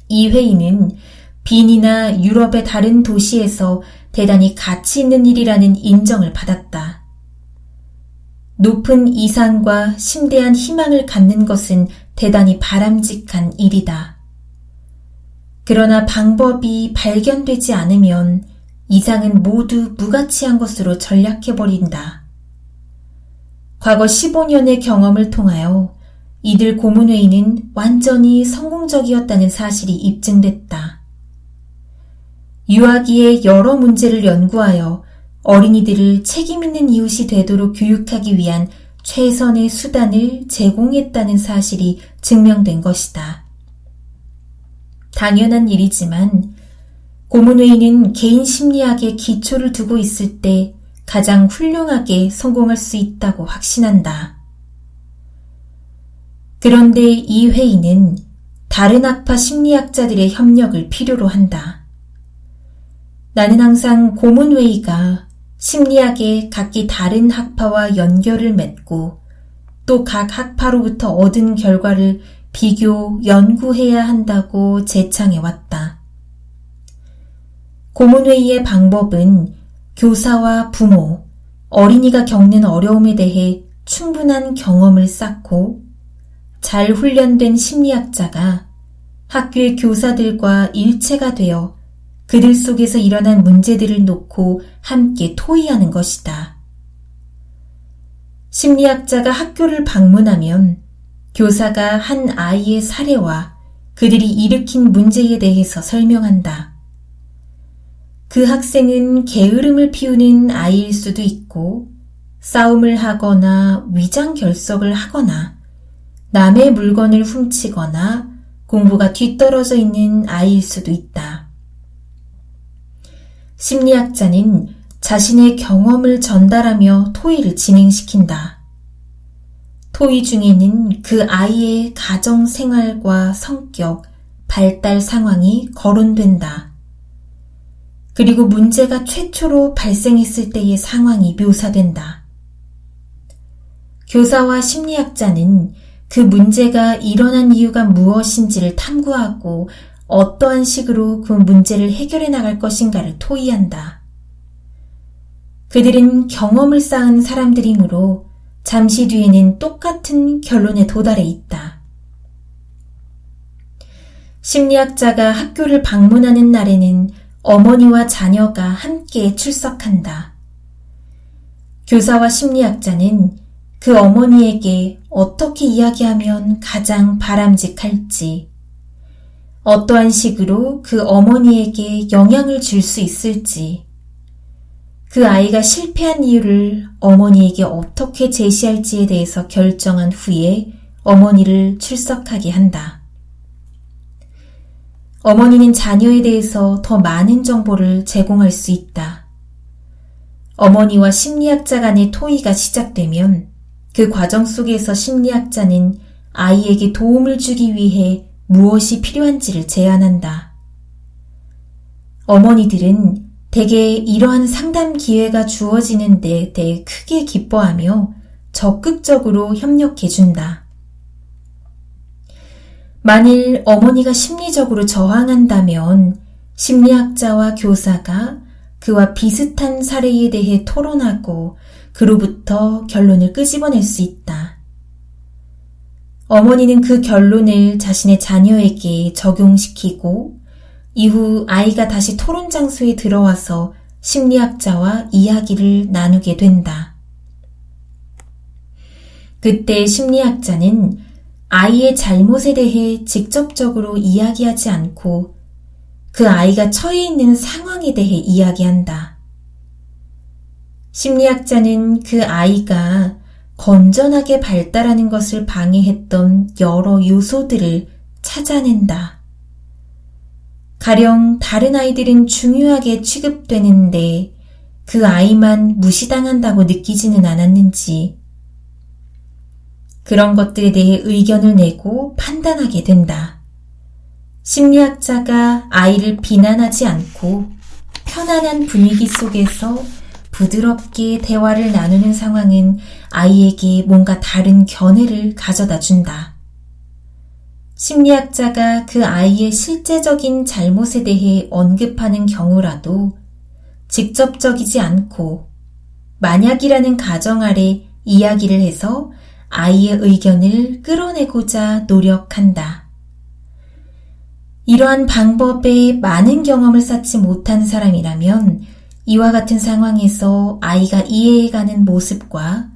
S1: 이 회의는 빈이나 유럽의 다른 도시에서 대단히 가치 있는 일이라는 인정을 받았다. 높은 이상과 심대한 희망을 갖는 것은 대단히 바람직한 일이다. 그러나 방법이 발견되지 않으면 이상은 모두 무가치한 것으로 전락해버린다. 과거 15년의 경험을 통하여 이들 고문회의는 완전히 성공적이었다는 사실이 입증됐다. 유아기의 여러 문제를 연구하여 어린이들을 책임있는 이웃이 되도록 교육하기 위한 최선의 수단을 제공했다는 사실이 증명된 것이다. 당연한 일이지만 고문웨이는 개인 심리학에 기초를 두고 있을 때 가장 훌륭하게 성공할 수 있다고 확신한다. 그런데 이 회의는 다른 학파 심리학자들의 협력을 필요로 한다. 나는 항상 고문회의가 심리학의 각기 다른 학파와 연결을 맺고 또 각 학파로부터 얻은 결과를 비교, 연구해야 한다고 제창해왔다. 고문회의의 방법은 교사와 부모, 어린이가 겪는 어려움에 대해 충분한 경험을 쌓고 잘 훈련된 심리학자가 학교의 교사들과 일체가 되어 그들 속에서 일어난 문제들을 놓고 함께 토의하는 것이다. 심리학자가 학교를 방문하면 교사가 한 아이의 사례와 그들이 일으킨 문제에 대해서 설명한다. 그 학생은 게으름을 피우는 아이일 수도 있고 싸움을 하거나 위장결석을 하거나 남의 물건을 훔치거나 공부가 뒤떨어져 있는 아이일 수도 있다. 심리학자는 자신의 경험을 전달하며 토의를 진행시킨다. 토의 중에는 그 아이의 가정 생활과 성격, 발달 상황이 거론된다. 그리고 문제가 최초로 발생했을 때의 상황이 묘사된다. 교사와 심리학자는 그 문제가 일어난 이유가 무엇인지를 탐구하고 어떠한 식으로 그 문제를 해결해 나갈 것인가를 토의한다. 그들은 경험을 쌓은 사람들이므로 잠시 뒤에는 똑같은 결론에 도달해 있다. 심리학자가 학교를 방문하는 날에는 어머니와 자녀가 함께 출석한다. 교사와 심리학자는 그 어머니에게 어떻게 이야기하면 가장 바람직할지, 어떠한 식으로 그 어머니에게 영향을 줄 수 있을지, 그 아이가 실패한 이유를 어머니에게 어떻게 제시할지에 대해서 결정한 후에 어머니를 출석하게 한다. 어머니는 자녀에 대해서 더 많은 정보를 제공할 수 있다. 어머니와 심리학자 간의 토의가 시작되면 그 과정 속에서 심리학자는 아이에게 도움을 주기 위해 무엇이 필요한지를 제안한다. 어머니들은 대개 이러한 상담 기회가 주어지는 데 대해 크게 기뻐하며 적극적으로 협력해준다. 만일 어머니가 심리적으로 저항한다면 심리학자와 교사가 그와 비슷한 사례에 대해 토론하고 그로부터 결론을 끄집어낼 수 있다. 어머니는 그 결론을 자신의 자녀에게 적용시키고 이후 아이가 다시 토론 장소에 들어와서 심리학자와 이야기를 나누게 된다. 그때 심리학자는 아이의 잘못에 대해 직접적으로 이야기하지 않고 그 아이가 처해 있는 상황에 대해 이야기한다. 심리학자는 그 아이가 건전하게 발달하는 것을 방해했던 여러 요소들을 찾아낸다. 가령 다른 아이들은 중요하게 취급되는데 그 아이만 무시당한다고 느끼지는 않았는지, 그런 것들에 대해 의견을 내고 판단하게 된다. 심리학자가 아이를 비난하지 않고 편안한 분위기 속에서 부드럽게 대화를 나누는 상황은 아이에게 뭔가 다른 견해를 가져다 준다. 심리학자가 그 아이의 실제적인 잘못에 대해 언급하는 경우라도 직접적이지 않고 만약이라는 가정 아래 이야기를 해서 아이의 의견을 끌어내고자 노력한다. 이러한 방법에 많은 경험을 쌓지 못한 사람이라면 이와 같은 상황에서 아이가 이해해가는 모습과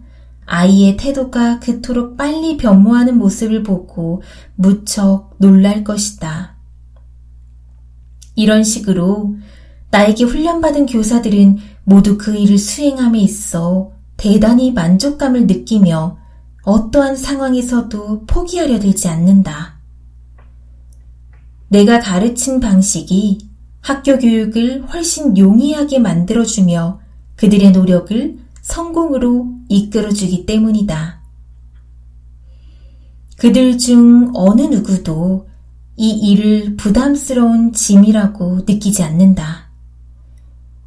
S1: 아이의 태도가 그토록 빨리 변모하는 모습을 보고 무척 놀랄 것이다. 이런 식으로 나에게 훈련받은 교사들은 모두 그 일을 수행함에 있어 대단히 만족감을 느끼며 어떠한 상황에서도 포기하려 들지 않는다. 내가 가르친 방식이 학교 교육을 훨씬 용이하게 만들어주며 그들의 노력을 성공으로 이끌어주기 때문이다. 그들 중 어느 누구도 이 일을 부담스러운 짐이라고 느끼지 않는다.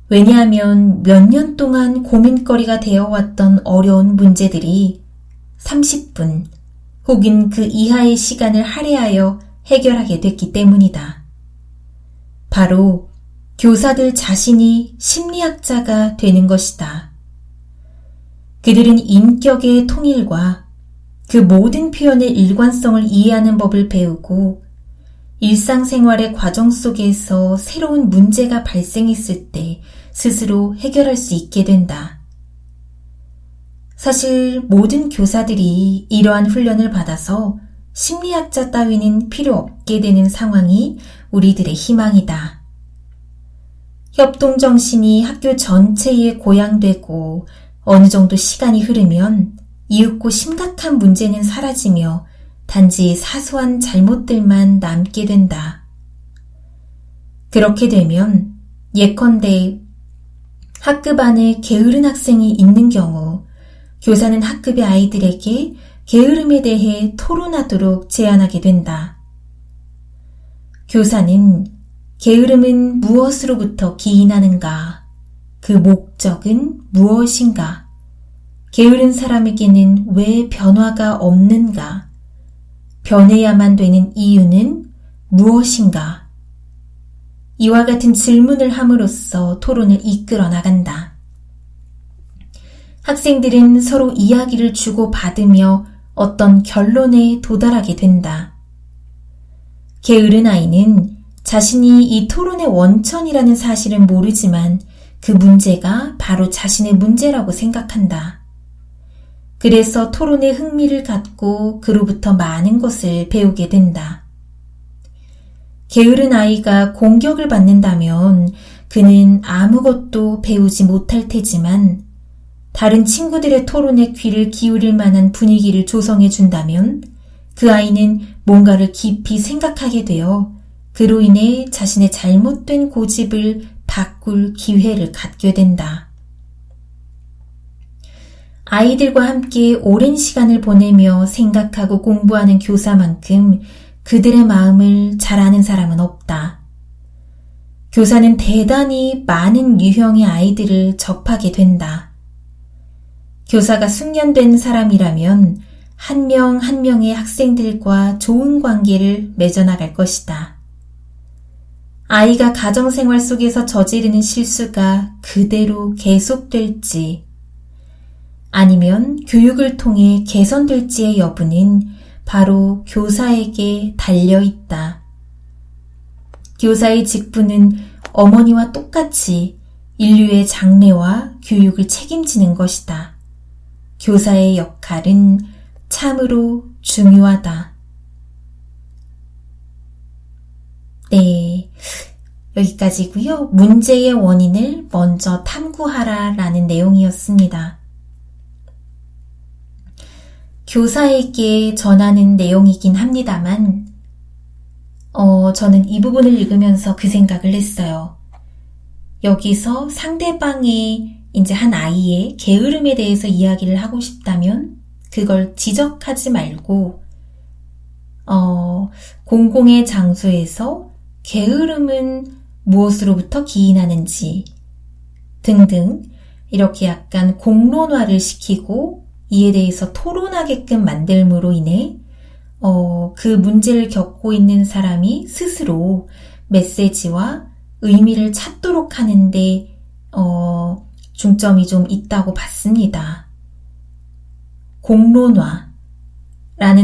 S1: 왜냐하면 몇 년 동안 고민거리가 되어왔던 어려운 문제들이 30분 혹은 그 이하의 시간을 할애하여 해결하게 됐기 때문이다. 바로 교사들 자신이 심리학자가 되는 것이다. 그들은 인격의 통일과 그 모든 표현의 일관성을 이해하는 법을 배우고 일상생활의 과정 속에서 새로운 문제가 발생했을 때 스스로 해결할 수 있게 된다. 사실 모든 교사들이 이러한 훈련을 받아서 심리학자 따위는 필요 없게 되는 상황이 우리들의 희망이다. 협동정신이 학교 전체에 고양되고 어느 정도 시간이 흐르면 이윽고 심각한 문제는 사라지며 단지 사소한 잘못들만 남게 된다. 그렇게 되면 예컨대 학급 안에 게으른 학생이 있는 경우 교사는 학급의 아이들에게 게으름에 대해 토론하도록 제안하게 된다. 교사는 게으름은 무엇으로부터 기인하는가? 그 목적은 무엇인가? 게으른 사람에게는 왜 변화가 없는가? 변해야만 되는 이유는 무엇인가? 이와 같은 질문을 함으로써 토론을 이끌어 나간다. 학생들은 서로 이야기를 주고받으며 어떤 결론에 도달하게 된다. 게으른 아이는 자신이 이 토론의 원천이라는 사실은 모르지만 그 문제가 바로 자신의 문제라고 생각한다. 그래서 토론에 흥미를 갖고 그로부터 많은 것을 배우게 된다. 게으른 아이가 공격을 받는다면 그는 아무것도 배우지 못할 테지만 다른 친구들의 토론에 귀를 기울일 만한 분위기를 조성해 준다면 그 아이는 뭔가를 깊이 생각하게 되어 그로 인해 자신의 잘못된 고집을 바꿀 기회를 갖게 된다. 아이들과 함께 오랜 시간을 보내며 생각하고 공부하는 교사만큼 그들의 마음을 잘 아는 사람은 없다. 교사는 대단히 많은 유형의 아이들을 접하게 된다. 교사가 숙련된 사람이라면 한 명 한 명의 학생들과 좋은 관계를 맺어나갈 것이다. 아이가 가정생활 속에서 저지르는 실수가 그대로 계속될지 아니면 교육을 통해 개선될지의 여부는 바로 교사에게 달려있다. 교사의 직분은 어머니와 똑같이 인류의 장래와 교육을 책임지는 것이다. 교사의 역할은 참으로 중요하다. 네, 여기까지고요. 문제의 원인을 먼저 탐구하라 라는 내용이었습니다. 교사에게 전하는 내용이긴 합니다만 저는 이 부분을 읽으면서 그 생각을 했어요. 여기서 상대방의 이제 한 아이의 게으름에 대해서 이야기를 하고 싶다면 그걸 지적하지 말고 공공의 장소에서 게으름은 무엇으로부터 기인하는지 등등 이렇게 약간 공론화를 시키고 이에 대해서 토론하게끔 만들므로 인해 그 문제를 겪고 있는 사람이 스스로 메시지와 의미를 찾도록 하는데 중점이 좀 있다고 봤습니다. 공론화라는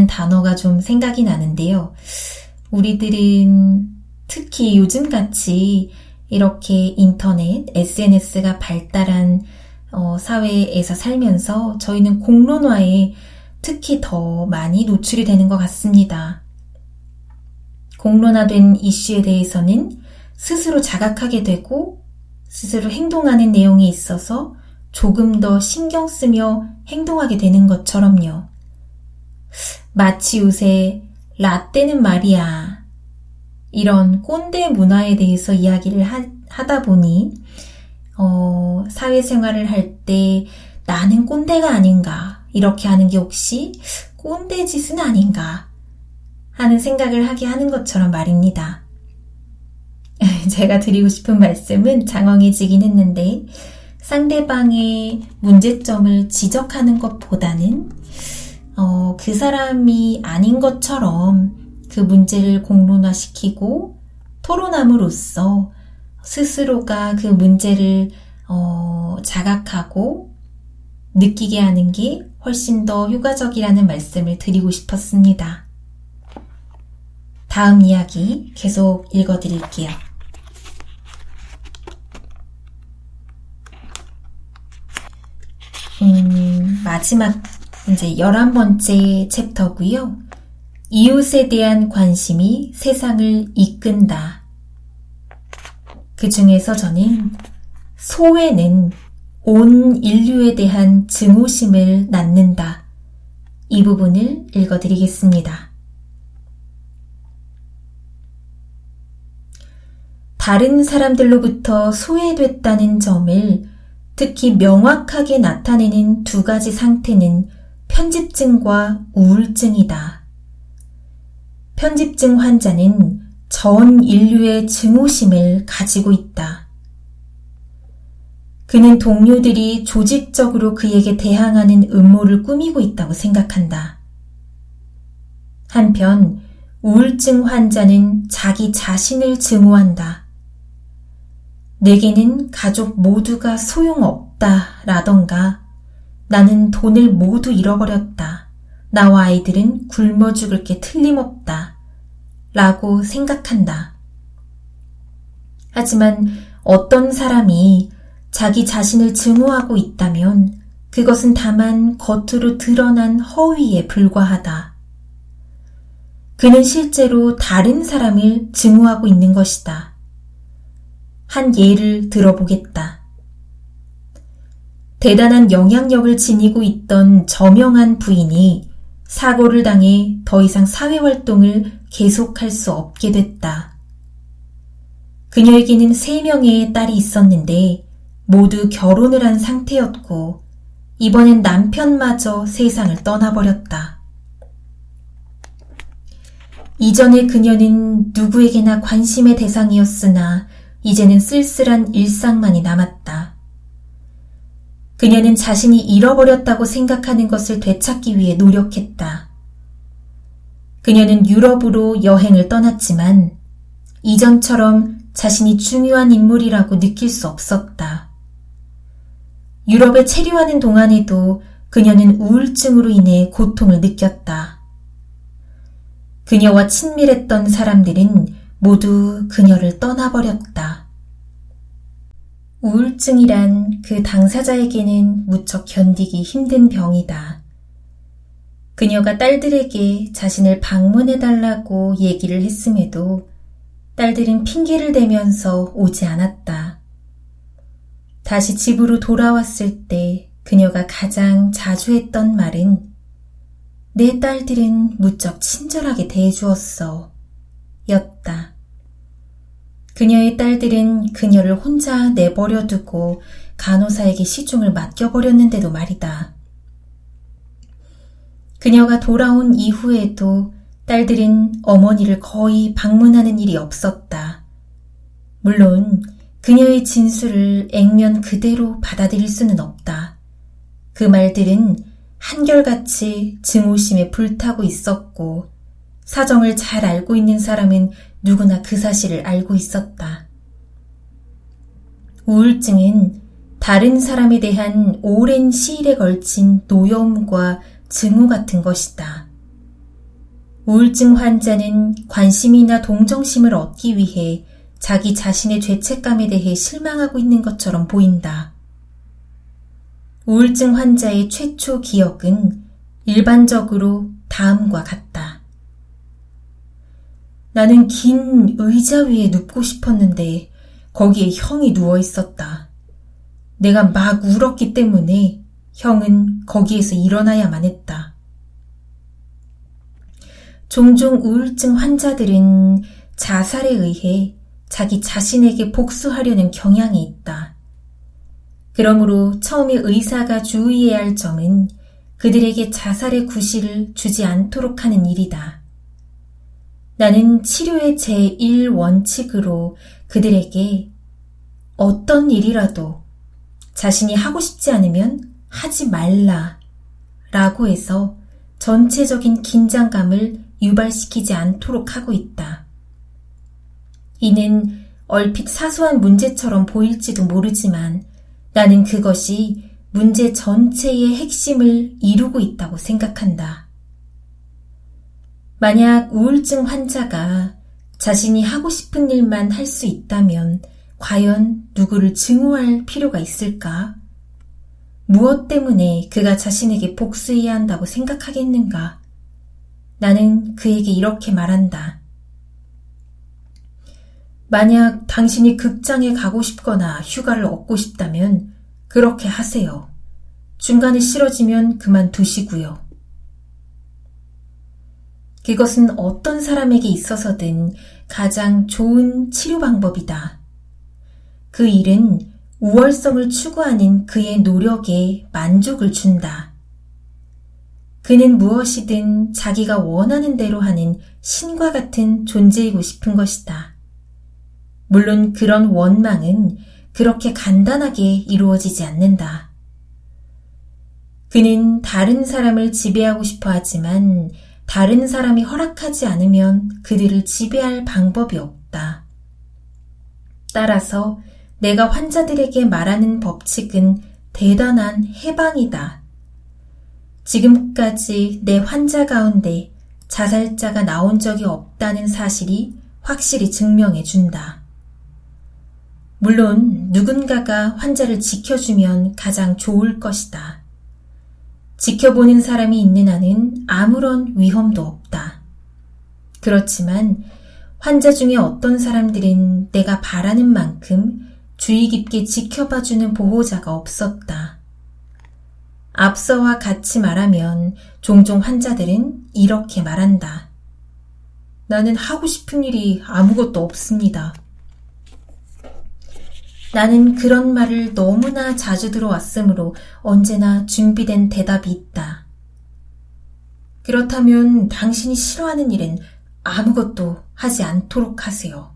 S1: 단어가 좀 생각이 나는데요. 우리들은 특히 요즘같이 이렇게 인터넷, SNS가 발달한 사회에서 살면서 저희는 공론화에 특히 더 많이 노출이 되는 것 같습니다. 공론화된 이슈에 대해서는 스스로 자각하게 되고 스스로 행동하는 내용이 있어서 조금 더 신경 쓰며 행동하게 되는 것처럼요. 마치 요새 라떼는 말이야. 이런 꼰대 문화에 대해서 이야기를 하다 보니 사회생활을 할 때 나는 꼰대가 아닌가 이렇게 하는 게 혹시 꼰대 짓은 아닌가 하는 생각을 하게 하는 것처럼 말입니다. 제가 드리고 싶은 말씀은 장황해지긴 했는데 상대방의 문제점을 지적하는 것보다는 그 사람이 아닌 것처럼 그 문제를 공론화시키고 토론함으로써 스스로가 그 문제를 자각하고 느끼게 하는 게 훨씬 더 효과적이라는 말씀을 드리고 싶었습니다. 다음 이야기 계속 읽어드릴게요. 마지막 이제 11번째 챕터고요. 이웃에 대한 관심이 세상을 이끈다. 그 중에서 저는 소외는 온 인류에 대한 증오심을 낳는다. 이 부분을 읽어드리겠습니다. 다른 사람들로부터 소외됐다는 점을 특히 명확하게 나타내는 두 가지 상태는 편집증과 우울증이다. 편집증 환자는 전 인류의 증오심을 가지고 있다. 그는 동료들이 조직적으로 그에게 대항하는 음모를 꾸미고 있다고 생각한다. 한편 우울증 환자는 자기 자신을 증오한다. 내게는 가족 모두가 소용없다 라던가 나는 돈을 모두 잃어버렸다. 나와 아이들은 굶어 죽을 게 틀림없다. 라고 생각한다. 하지만 어떤 사람이 자기 자신을 증오하고 있다면 그것은 다만 겉으로 드러난 허위에 불과하다. 그는 실제로 다른 사람을 증오하고 있는 것이다. 한 예를 들어보겠다. 대단한 영향력을 지니고 있던 저명한 부인이 사고를 당해 더 이상 사회활동을 계속할 수 없게 됐다. 그녀에게는 3명의 딸이 있었는데 모두 결혼을 한 상태였고 이번엔 남편마저 세상을 떠나버렸다. 이전에 그녀는 누구에게나 관심의 대상이었으나 이제는 쓸쓸한 일상만이 남았다. 그녀는 자신이 잃어버렸다고 생각하는 것을 되찾기 위해 노력했다. 그녀는 유럽으로 여행을 떠났지만 이전처럼 자신이 중요한 인물이라고 느낄 수 없었다. 유럽에 체류하는 동안에도 그녀는 우울증으로 인해 고통을 느꼈다. 그녀와 친밀했던 사람들은 모두 그녀를 떠나버렸다. 우울증이란 그 당사자에게는 무척 견디기 힘든 병이다. 그녀가 딸들에게 자신을 방문해달라고 얘기를 했음에도 딸들은 핑계를 대면서 오지 않았다. 다시 집으로 돌아왔을 때 그녀가 가장 자주 했던 말은 내 딸들은 무척 친절하게 대해주었어 였다. 그녀의 딸들은 그녀를 혼자 내버려 두고 간호사에게 시중을 맡겨버렸는데도 말이다. 그녀가 돌아온 이후에도 딸들은 어머니를 거의 방문하는 일이 없었다. 물론 그녀의 진술을 액면 그대로 받아들일 수는 없다. 그 말들은 한결같이 증오심에 불타고 있었고 사정을 잘 알고 있는 사람은 누구나 그 사실을 알고 있었다. 우울증은 다른 사람에 대한 오랜 시일에 걸친 노여움과 증오 같은 것이다. 우울증 환자는 관심이나 동정심을 얻기 위해 자기 자신의 죄책감에 대해 실망하고 있는 것처럼 보인다. 우울증 환자의 최초 기억은 일반적으로 다음과 같다. 나는 긴 의자 위에 눕고 싶었는데 거기에 형이 누워 있었다. 내가 막 울었기 때문에 형은 거기에서 일어나야만 했다. 종종 우울증 환자들은 자살에 의해 자기 자신에게 복수하려는 경향이 있다. 그러므로 처음에 의사가 주의해야 할 점은 그들에게 자살의 구실을 주지 않도록 하는 일이다. 나는 치료의 제1원칙으로 그들에게 어떤 일이라도 자신이 하고 싶지 않으면 하지 말라 라고 해서 전체적인 긴장감을 유발시키지 않도록 하고 있다. 이는 얼핏 사소한 문제처럼 보일지도 모르지만 나는 그것이 문제 전체의 핵심을 이루고 있다고 생각한다. 만약 우울증 환자가 자신이 하고 싶은 일만 할 수 있다면 과연 누구를 증오할 필요가 있을까? 무엇 때문에 그가 자신에게 복수해야 한다고 생각하겠는가? 나는 그에게 이렇게 말한다. 만약 당신이 극장에 가고 싶거나 휴가를 얻고 싶다면 그렇게 하세요. 중간에 싫어지면 그만두시고요. 그것은 어떤 사람에게 있어서든 가장 좋은 치료 방법이다. 그 일은 우월성을 추구하는 그의 노력에 만족을 준다. 그는 무엇이든 자기가 원하는 대로 하는 신과 같은 존재이고 싶은 것이다. 물론 그런 원망은 그렇게 간단하게 이루어지지 않는다. 그는 다른 사람을 지배하고 싶어 하지만 다른 사람이 허락하지 않으면 그들을 지배할 방법이 없다. 따라서 내가 환자들에게 말하는 법칙은 대단한 해방이다. 지금까지 내 환자 가운데 자살자가 나온 적이 없다는 사실이 확실히 증명해 준다. 물론 누군가가 환자를 지켜주면 가장 좋을 것이다. 지켜보는 사람이 있는 한은 아무런 위험도 없다. 그렇지만 환자 중에 어떤 사람들은 내가 바라는 만큼 주의 깊게 지켜봐주는 보호자가 없었다. 앞서와 같이 말하면 종종 환자들은 이렇게 말한다. 나는 하고 싶은 일이 아무것도 없습니다. 나는 그런 말을 너무나 자주 들어왔으므로 언제나 준비된 대답이 있다. 그렇다면 당신이 싫어하는 일은 아무것도 하지 않도록 하세요.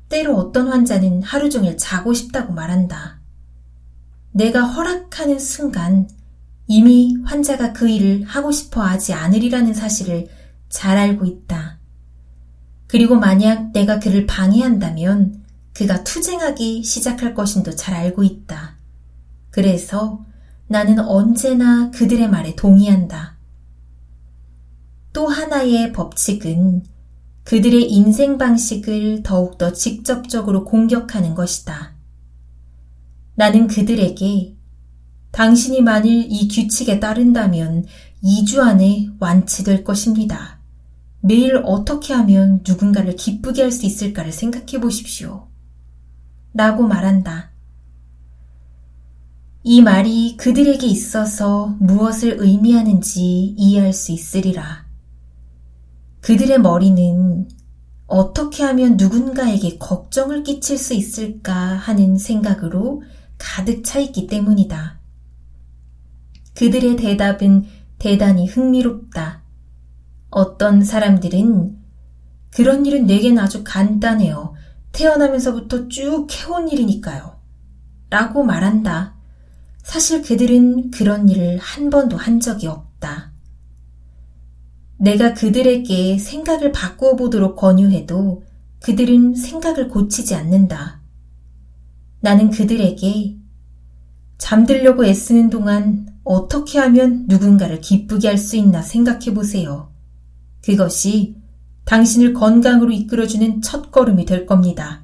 S1: 때로 어떤 환자는 하루 종일 자고 싶다고 말한다. 내가 허락하는 순간 이미 환자가 그 일을 하고 싶어 하지 않으리라는 사실을 잘 알고 있다. 그리고 만약 내가 그를 방해한다면 그가 투쟁하기 시작할 것임도 잘 알고 있다. 그래서 나는 언제나 그들의 말에 동의한다. 또 하나의 법칙은 그들의 인생 방식을 더욱더 직접적으로 공격하는 것이다. 나는 그들에게 당신이 만일 이 규칙에 따른다면 2주 안에 완치될 것입니다. 매일 어떻게 하면 누군가를 기쁘게 할 수 있을까를 생각해 보십시오. 라고 말한다. 이 말이 그들에게 있어서 무엇을 의미하는지 이해할 수 있으리라. 그들의 머리는 어떻게 하면 누군가에게 걱정을 끼칠 수 있을까 하는 생각으로 가득 차 있기 때문이다. 그들의 대답은 대단히 흥미롭다. 어떤 사람들은 그런 일은 내겐 아주 간단해요. 태어나면서부터 쭉 해온 일이니까요. 라고 말한다. 사실 그들은 그런 일을 한 번도 한 적이 없다. 내가 그들에게 생각을 바꾸어 보도록 권유해도 그들은 생각을 고치지 않는다. 나는 그들에게 잠들려고 애쓰는 동안 어떻게 하면 누군가를 기쁘게 할 수 있나 생각해 보세요. 그것이 당신을 건강으로 이끌어주는 첫걸음이 될 겁니다.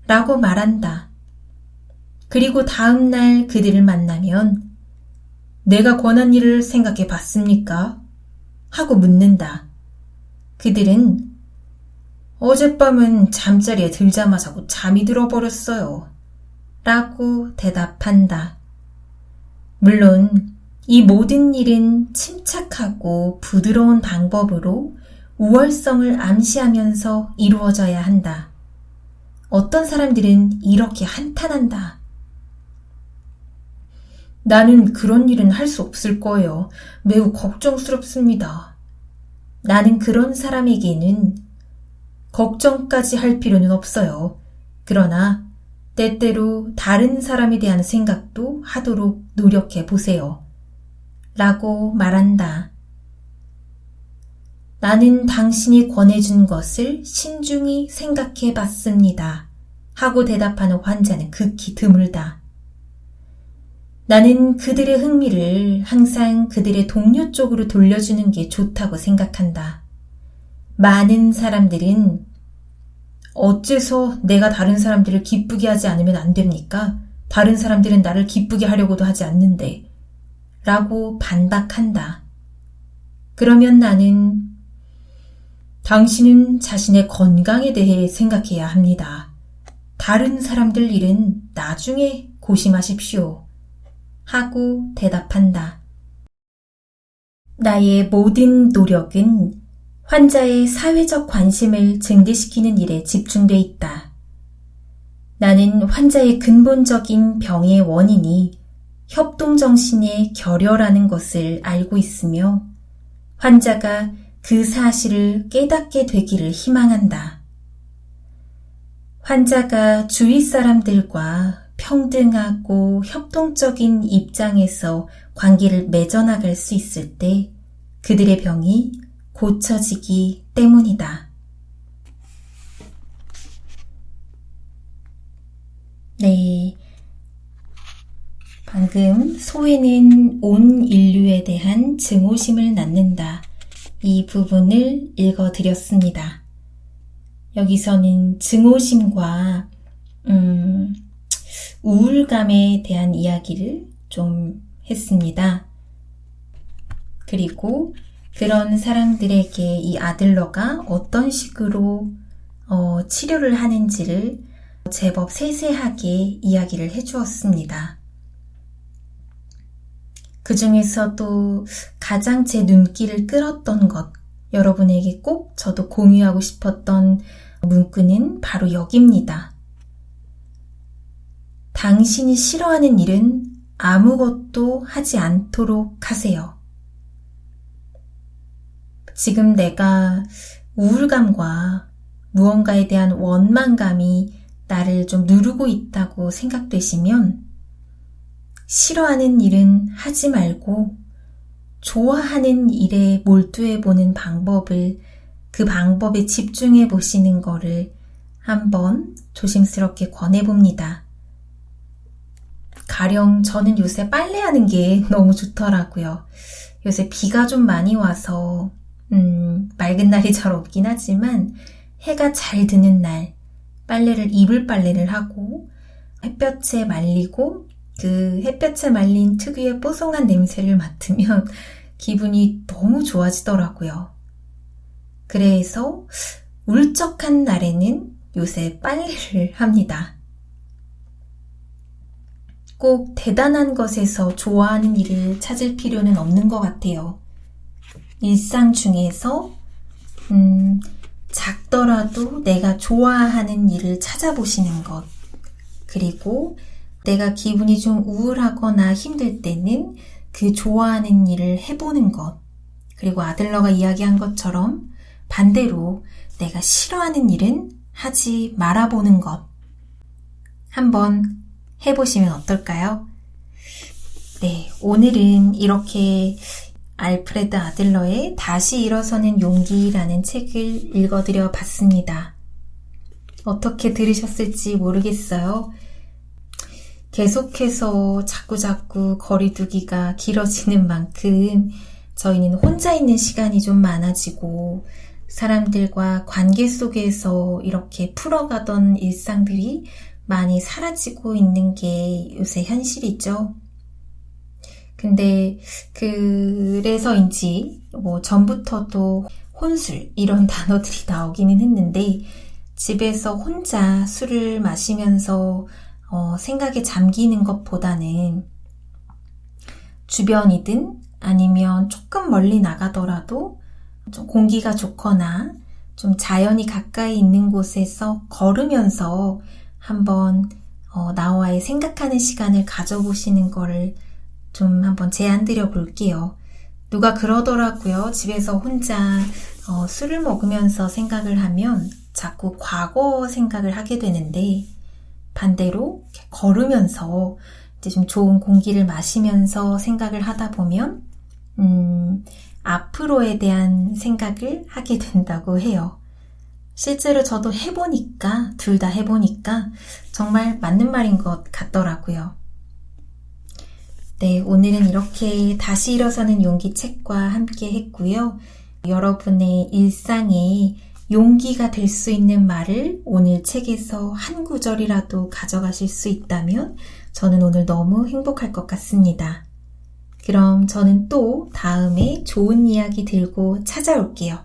S1: 라고 말한다. 그리고 다음 날 그들을 만나면 내가 권한 일을 생각해 봤습니까? 하고 묻는다. 그들은 어젯밤은 잠자리에 들자마자 잠이 들어버렸어요. 라고 대답한다. 물론 이 모든 일은 침착하고 부드러운 방법으로 우월성을 암시하면서 이루어져야 한다. 어떤 사람들은 이렇게 한탄한다. 나는 그런 일은 할 수 없을 거예요. 매우 걱정스럽습니다. 나는 그런 사람에게는 걱정까지 할 필요는 없어요. 그러나 때때로 다른 사람에 대한 생각도 하도록 노력해 보세요. 라고 말한다. 나는 당신이 권해준 것을 신중히 생각해 봤습니다. 하고 대답하는 환자는 극히 드물다. 나는 그들의 흥미를 항상 그들의 동료 쪽으로 돌려주는 게 좋다고 생각한다. 많은 사람들은 어째서 내가 다른 사람들을 기쁘게 하지 않으면 안 됩니까? 다른 사람들은 나를 기쁘게 하려고도 하지 않는데 라고 반박한다. 그러면 나는 당신은 자신의 건강에 대해 생각해야 합니다. 다른 사람들 일은 나중에 고심하십시오. 하고 대답한다. 나의 모든 노력은 환자의 사회적 관심을 증대시키는 일에 집중돼 있다. 나는 환자의 근본적인 병의 원인이 협동정신의 결여라는 것을 알고 있으며 환자가 그 사실을 깨닫게 되기를 희망한다. 환자가 주위 사람들과 평등하고 협동적인 입장에서 관계를 맺어나갈 수 있을 때 그들의 병이 고쳐지기 때문이다. 네. 방금 소외는 온 인류에 대한 증오심을 낳는다. 이 부분을 읽어드렸습니다. 여기서는 증오심과 우울감에 대한 이야기를 좀 했습니다. 그리고 그런 사람들에게 이 아들러가 어떤 식으로 치료를 하는지를 제법 세세하게 이야기를 해주었습니다. 그 중에서도 가장 제 눈길을 끌었던 것, 여러분에게 꼭 저도 공유하고 싶었던 문구는 바로 여기입니다. 당신이 싫어하는 일은 아무것도 하지 않도록 하세요. 지금 내가 우울감과 무언가에 대한 원망감이 나를 좀 누르고 있다고 생각되시면 싫어하는 일은 하지 말고 좋아하는 일에 몰두해 보는 방법을, 그 방법에 집중해 보시는 거를 한번 조심스럽게 권해봅니다. 가령 저는 요새 빨래하는 게 너무 좋더라고요. 요새 비가 좀 많이 와서 맑은 날이 잘 없긴 하지만 해가 잘 드는 날 이불 빨래를 하고 햇볕에 말리고 그 햇볕에 말린 특유의 뽀송한 냄새를 맡으면 기분이 너무 좋아지더라고요. 그래서 울적한 날에는 요새 빨래를 합니다. 꼭 대단한 것에서 좋아하는 일을 찾을 필요는 없는 것 같아요. 일상 중에서 작더라도 내가 좋아하는 일을 찾아보시는 것, 그리고 내가 기분이 좀 우울하거나 힘들 때는 그 좋아하는 일을 해보는 것, 그리고 아들러가 이야기한 것처럼 반대로 내가 싫어하는 일은 하지 말아보는 것, 한번 해보시면 어떨까요? 네, 오늘은 이렇게 알프레드 아들러의 다시 일어서는 용기라는 책을 읽어드려 봤습니다. 어떻게 들으셨을지 모르겠어요. 계속해서 자꾸자꾸 거리두기가 길어지는 만큼 저희는 혼자 있는 시간이 좀 많아지고 사람들과 관계 속에서 이렇게 풀어가던 일상들이 많이 사라지고 있는 게 요새 현실이죠. 근데 그래서인지 전부터도 혼술 이런 단어들이 나오기는 했는데 집에서 혼자 술을 마시면서 생각에 잠기는 것보다는 주변이든 아니면 조금 멀리 나가더라도 좀 공기가 좋거나 좀 자연이 가까이 있는 곳에서 걸으면서 한번 나와의 생각하는 시간을 가져보시는 거를 좀 한번 제안 드려 볼게요. 누가 그러더라고요. 집에서 혼자 술을 먹으면서 생각을 하면 자꾸 과거 생각을 하게 되는데, 반대로 이렇게 걸으면서 이제 좀 좋은 공기를 마시면서 생각을 하다 보면 앞으로에 대한 생각을 하게 된다고 해요. 실제로 저도 둘 다 해보니까 정말 맞는 말인 것 같더라고요. 네, 오늘은 이렇게 다시 일어서는 용기 책과 함께 했고요. 여러분의 일상에 용기가 될 수 있는 말을 오늘 책에서 한 구절이라도 가져가실 수 있다면 저는 오늘 너무 행복할 것 같습니다. 그럼 저는 또 다음에 좋은 이야기 들고 찾아올게요.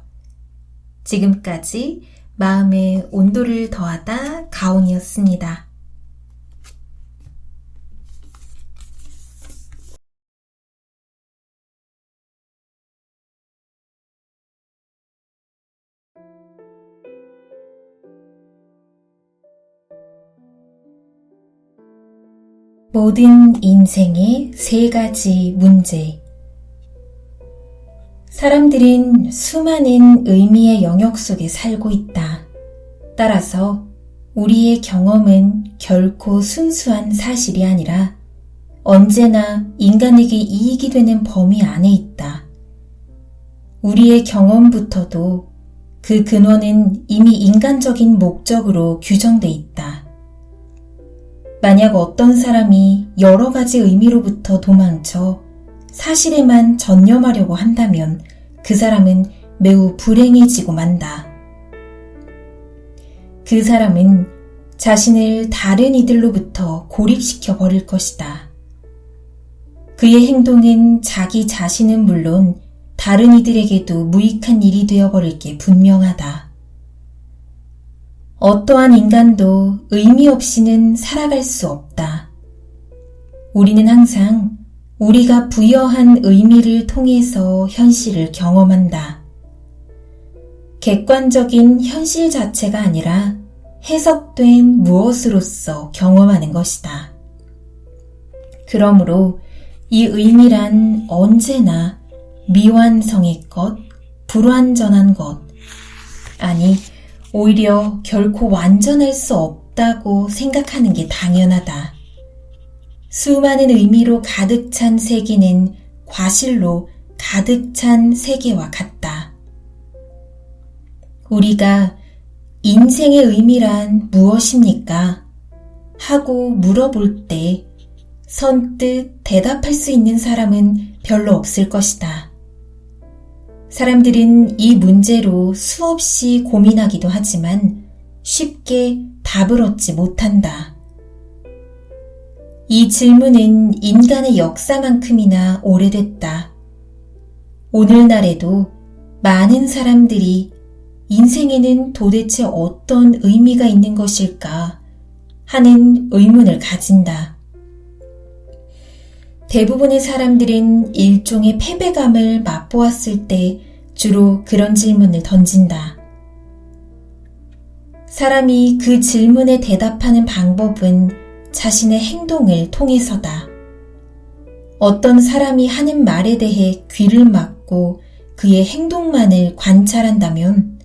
S1: 지금까지 마음의 온도를 더하다 가온이었습니다. 모든 인생의 3가지 문제. 사람들은 수많은 의미의 영역 속에 살고 있다. 따라서 우리의 경험은 결코 순수한 사실이 아니라 언제나 인간에게 이익이 되는 범위 안에 있다. 우리의 경험부터도 그 근원은 이미 인간적인 목적으로 규정돼 있다. 만약 어떤 사람이 여러 가지 의미로부터 도망쳐 사실에만 전념하려고 한다면 그 사람은 매우 불행해지고 만다. 그 사람은 자신을 다른 이들로부터 고립시켜 버릴 것이다. 그의 행동은 자기 자신은 물론 다른 이들에게도 무익한 일이 되어버릴 게 분명하다. 어떠한 인간도 의미 없이는 살아갈 수 없다. 우리는 항상 우리가 부여한 의미를 통해서 현실을 경험한다. 객관적인 현실 자체가 아니라 해석된 무엇으로서 경험하는 것이다. 그러므로 이 의미란 언제나 미완성의 것, 불완전한 것, 아니 오히려 결코 완전할 수 없다고 생각하는 게 당연하다. 수많은 의미로 가득 찬 세계는 과실로 가득 찬 세계와 같다. 우리가 인생의 의미란 무엇입니까? 하고 물어볼 때 선뜻 대답할 수 있는 사람은 별로 없을 것이다. 사람들은 이 문제로 수없이 고민하기도 하지만 쉽게 답을 얻지 못한다. 이 질문은 인간의 역사만큼이나 오래됐다. 오늘날에도 많은 사람들이 인생에는 도대체 어떤 의미가 있는 것일까 하는 의문을 가진다. 대부분의 사람들은 일종의 패배감을 맛보았을 때 주로 그런 질문을 던진다. 사람이 그 질문에 대답하는 방법은 자신의 행동을 통해서다. 어떤 사람이 하는 말에 대해 귀를 막고 그의 행동만을 관찰한다면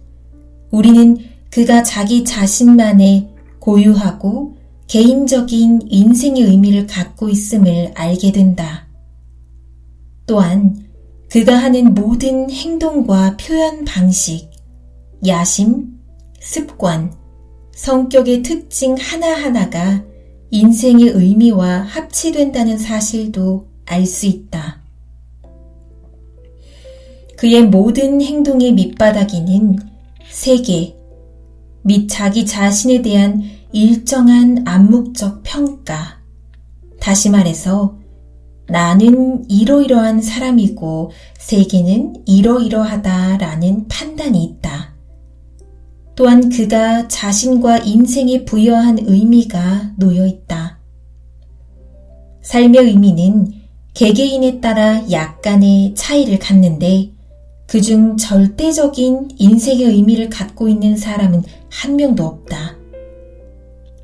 S1: 우리는 그가 자기 자신만의 고유하고 개인적인 인생의 의미를 갖고 있음을 알게 된다. 또한 그가 하는 모든 행동과 표현 방식, 야심, 습관, 성격의 특징 하나하나가 인생의 의미와 합치된다는 사실도 알 수 있다. 그의 모든 행동의 밑바닥에는 세계 및 자기 자신에 대한 일정한 암묵적 평가, 다시 말해서 나는 이러이러한 사람이고 세계는 이러이러하다라는 판단이 있다. 또한 그가 자신과 인생에 부여한 의미가 놓여 있다. 삶의 의미는 개개인에 따라 약간의 차이를 갖는데 그중 절대적인 인생의 의미를 갖고 있는 사람은 한 명도 없다.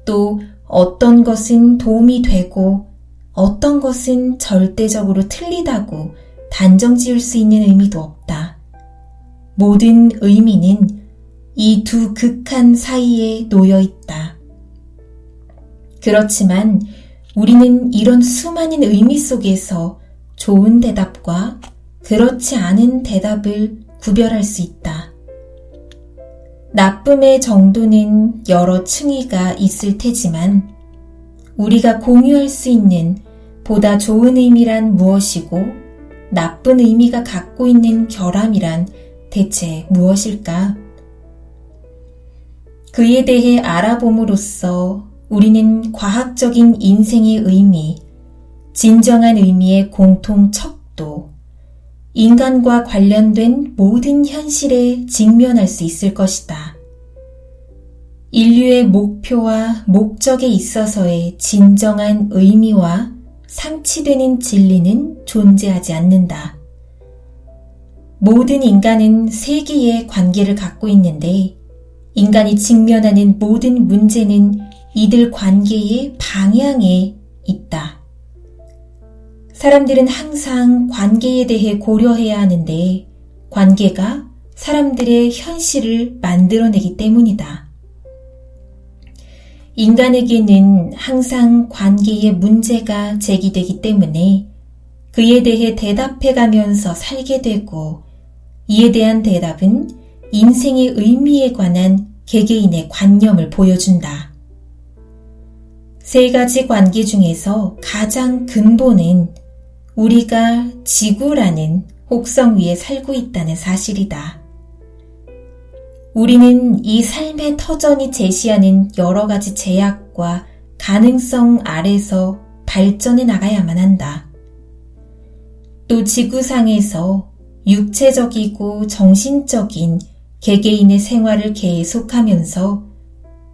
S1: 또 어떤 것은 도움이 되고 어떤 것은 절대적으로 틀리다고 단정 지을 수 있는 의미도 없다. 모든 의미는 이 두 극한 사이에 놓여 있다. 그렇지만 우리는 이런 수많은 의미 속에서 좋은 대답과 그렇지 않은 대답을 구별할 수 있다. 나쁨의 정도는 여러 층위가 있을 테지만 우리가 공유할 수 있는 보다 좋은 의미란 무엇이고 나쁜 의미가 갖고 있는 결함이란 대체 무엇일까? 그에 대해 알아봄으로써 우리는 과학적인 인생의 의미, 진정한 의미의 공통 척도, 인간과 관련된 모든 현실에 직면할 수 있을 것이다. 인류의 목표와 목적에 있어서의 진정한 의미와 상치되는 진리는 존재하지 않는다. 모든 인간은 세 개의 관계를 갖고 있는데 인간이 직면하는 모든 문제는 이들 관계의 방향에 있다. 사람들은 항상 관계에 대해 고려해야 하는데 관계가 사람들의 현실을 만들어내기 때문이다. 인간에게는 항상 관계의 문제가 제기되기 때문에 그에 대해 대답해가면서 살게 되고 이에 대한 대답은 인생의 의미에 관한 개개인의 관념을 보여준다. 세 가지 관계 중에서 가장 근본은 우리가 지구라는 혹성 위에 살고 있다는 사실이다. 우리는 이 삶의 터전이 제시하는 여러 가지 제약과 가능성 아래서 발전해 나가야만 한다. 또 지구상에서 육체적이고 정신적인 개개인의 생활을 계속하면서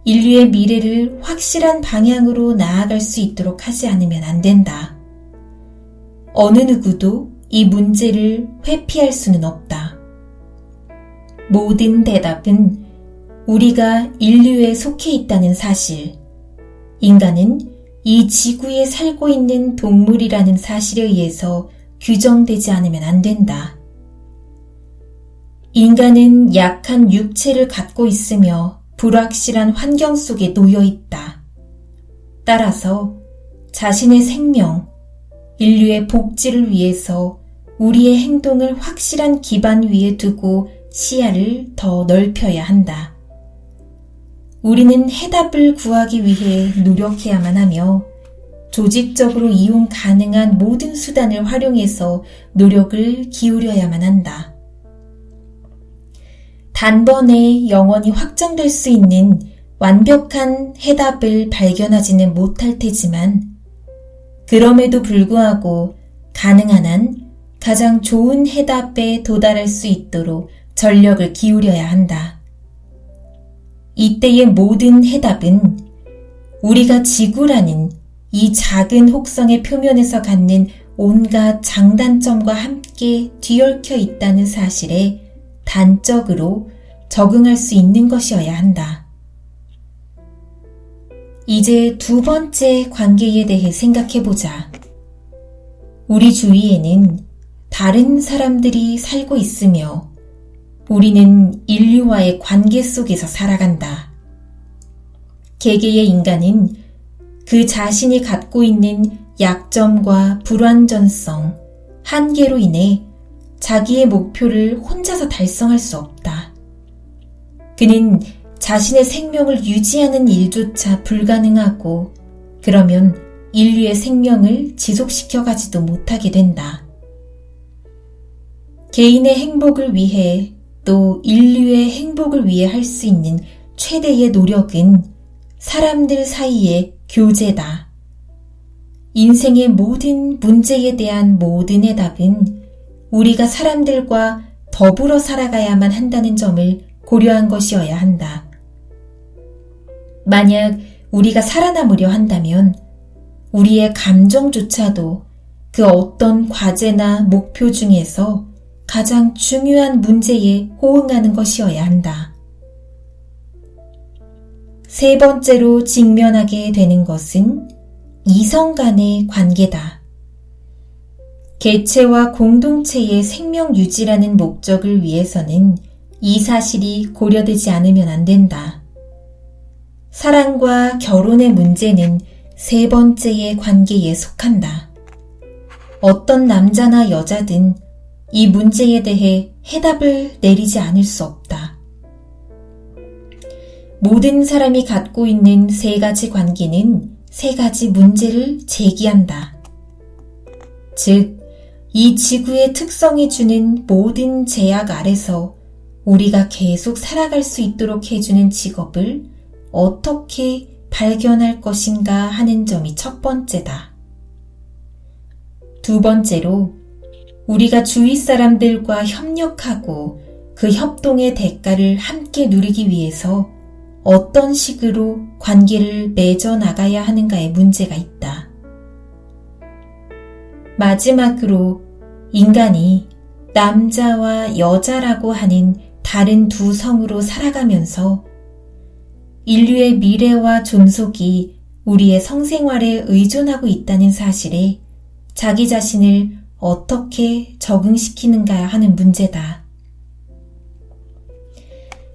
S1: 인류의 미래를 확실한 방향으로 나아갈 수 있도록 하지 않으면 안 된다. 어느 누구도 이 문제를 회피할 수는 없다. 모든 대답은 우리가 인류에 속해 있다는 사실, 인간은 이 지구에 살고 있는 동물이라는 사실에 의해서 규정되지 않으면 안 된다. 인간은 약한 육체를 갖고 있으며 불확실한 환경 속에 놓여 있다. 따라서 자신의 생명, 인류의 복지를 위해서 우리의 행동을 확실한 기반 위에 두고 시야를 더 넓혀야 한다. 우리는 해답을 구하기 위해 노력해야만 하며 조직적으로 이용 가능한 모든 수단을 활용해서 노력을 기울여야만 한다. 단번에 영원히 확정될 수 있는 완벽한 해답을 발견하지는 못할 테지만 그럼에도 불구하고 가능한 한 가장 좋은 해답에 도달할 수 있도록 전력을 기울여야 한다. 이때의 모든 해답은 우리가 지구라는 이 작은 혹성의 표면에서 갖는 온갖 장단점과 함께 뒤얽혀 있다는 사실에 단적으로 적응할 수 있는 것이어야 한다. 이제 두 번째 관계에 대해 생각해보자. 우리 주위에는 다른 사람들이 살고 있으며 우리는 인류와의 관계 속에서 살아간다. 개개의 인간은 그 자신이 갖고 있는 약점과 불완전성, 한계로 인해 자기의 목표를 혼자서 달성할 수 없다. 그는 자신의 생명을 유지하는 일조차 불가능하고 그러면 인류의 생명을 지속시켜가지도 못하게 된다. 개인의 행복을 위해 또 인류의 행복을 위해 할 수 있는 최대의 노력은 사람들 사이의 교제다. 인생의 모든 문제에 대한 모든 해답은 우리가 사람들과 더불어 살아가야만 한다는 점을 고려한 것이어야 한다. 만약 우리가 살아남으려 한다면 우리의 감정조차도 그 어떤 과제나 목표 중에서 가장 중요한 문제에 호응하는 것이어야 한다. 세 번째로 직면하게 되는 것은 이성 간의 관계다. 개체와 공동체의 생명 유지라는 목적을 위해서는 이 사실이 고려되지 않으면 안 된다. 사랑과 결혼의 문제는 세 번째의 관계에 속한다. 어떤 남자나 여자든 이 문제에 대해 해답을 내리지 않을 수 없다. 모든 사람이 갖고 있는 세 가지 관계는 세 가지 문제를 제기한다. 즉, 이 지구의 특성이 주는 모든 제약 아래서 우리가 계속 살아갈 수 있도록 해주는 직업을 어떻게 발견할 것인가 하는 점이 첫 번째다. 두 번째로, 우리가 주위 사람들과 협력하고 그 협동의 대가를 함께 누리기 위해서 어떤 식으로 관계를 맺어 나가야 하는가에 문제가 있다. 마지막으로 인간이 남자와 여자라고 하는 다른 두 성으로 살아가면서 인류의 미래와 존속이 우리의 성생활에 의존하고 있다는 사실에 자기 자신을 어떻게 적응시키는가 하는 문제다.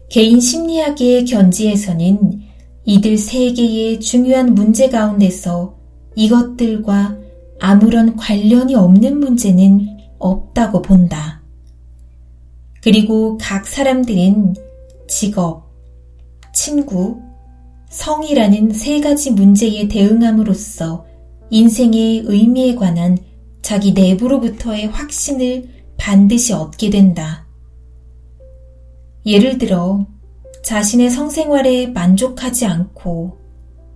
S1: 개인 심리학의 견지에서는 이들 세 개의 중요한 문제 가운데서 이것들과 아무런 관련이 없는 문제는 없다고 본다. 그리고 각 사람들은 직업, 친구, 성이라는 세 가지 문제에 대응함으로써 인생의 의미에 관한 자기 내부로부터의 확신을 반드시 얻게 된다. 예를 들어 자신의 성생활에 만족하지 않고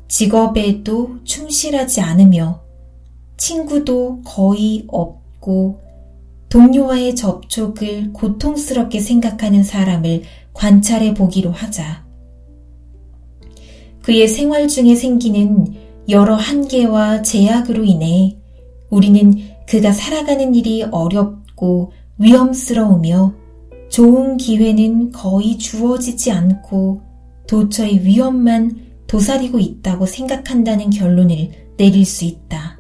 S1: 직업에도 충실하지 않으며 친구도 거의 없고 동료와의 접촉을 고통스럽게 생각하는 사람을 관찰해 보기로 하자. 그의 생활 중에 생기는 여러 한계와 제약으로 인해 우리는 그가 살아가는 일이 어렵고 위험스러우며 좋은 기회는 거의 주어지지 않고 도처의 위험만 도사리고 있다고 생각한다는 결론을 내릴 수 있다.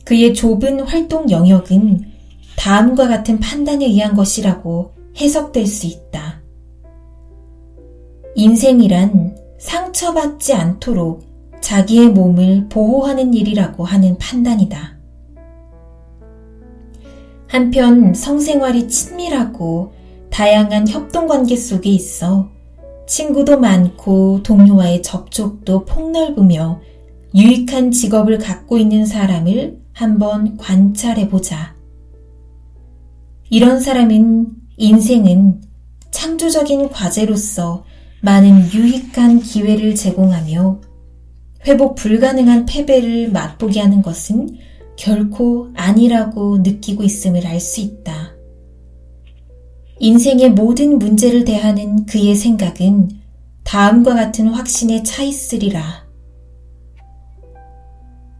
S1: 그의 좁은 활동 영역은 다음과 같은 판단에 의한 것이라고 해석될 수 있다. 인생이란 상처받지 않도록 자기의 몸을 보호하는 일이라고 하는 판단이다. 한편 성생활이 친밀하고 다양한 협동관계 속에 있어 친구도 많고 동료와의 접촉도 폭넓으며 유익한 직업을 갖고 있는 사람을 한번 관찰해보자. 이런 사람은 인생은 창조적인 과제로서 많은 유익한 기회를 제공하며 회복 불가능한 패배를 맛보게 하는 것은 결코 아니라고 느끼고 있음을 알 수 있다. 인생의 모든 문제를 대하는 그의 생각은 다음과 같은 확신에 차 있으리라.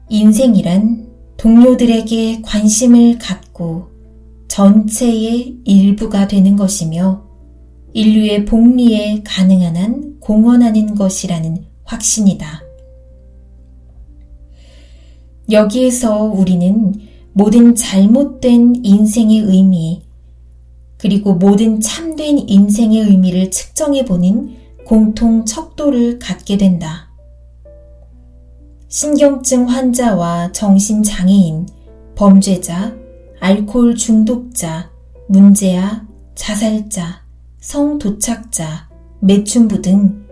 S1: 인생이란 동료들에게 관심을 갖고 전체의 일부가 되는 것이며 인류의 복리에 가능한 한 공헌하는 것이라는 확신이다. 여기에서 우리는 모든 잘못된 인생의 의미, 그리고 모든 참된 인생의 의미를 측정해보는 공통 척도를 갖게 된다. 신경증 환자와 정신장애인, 범죄자, 알코올 중독자, 문제아, 자살자, 성도착자, 매춘부 등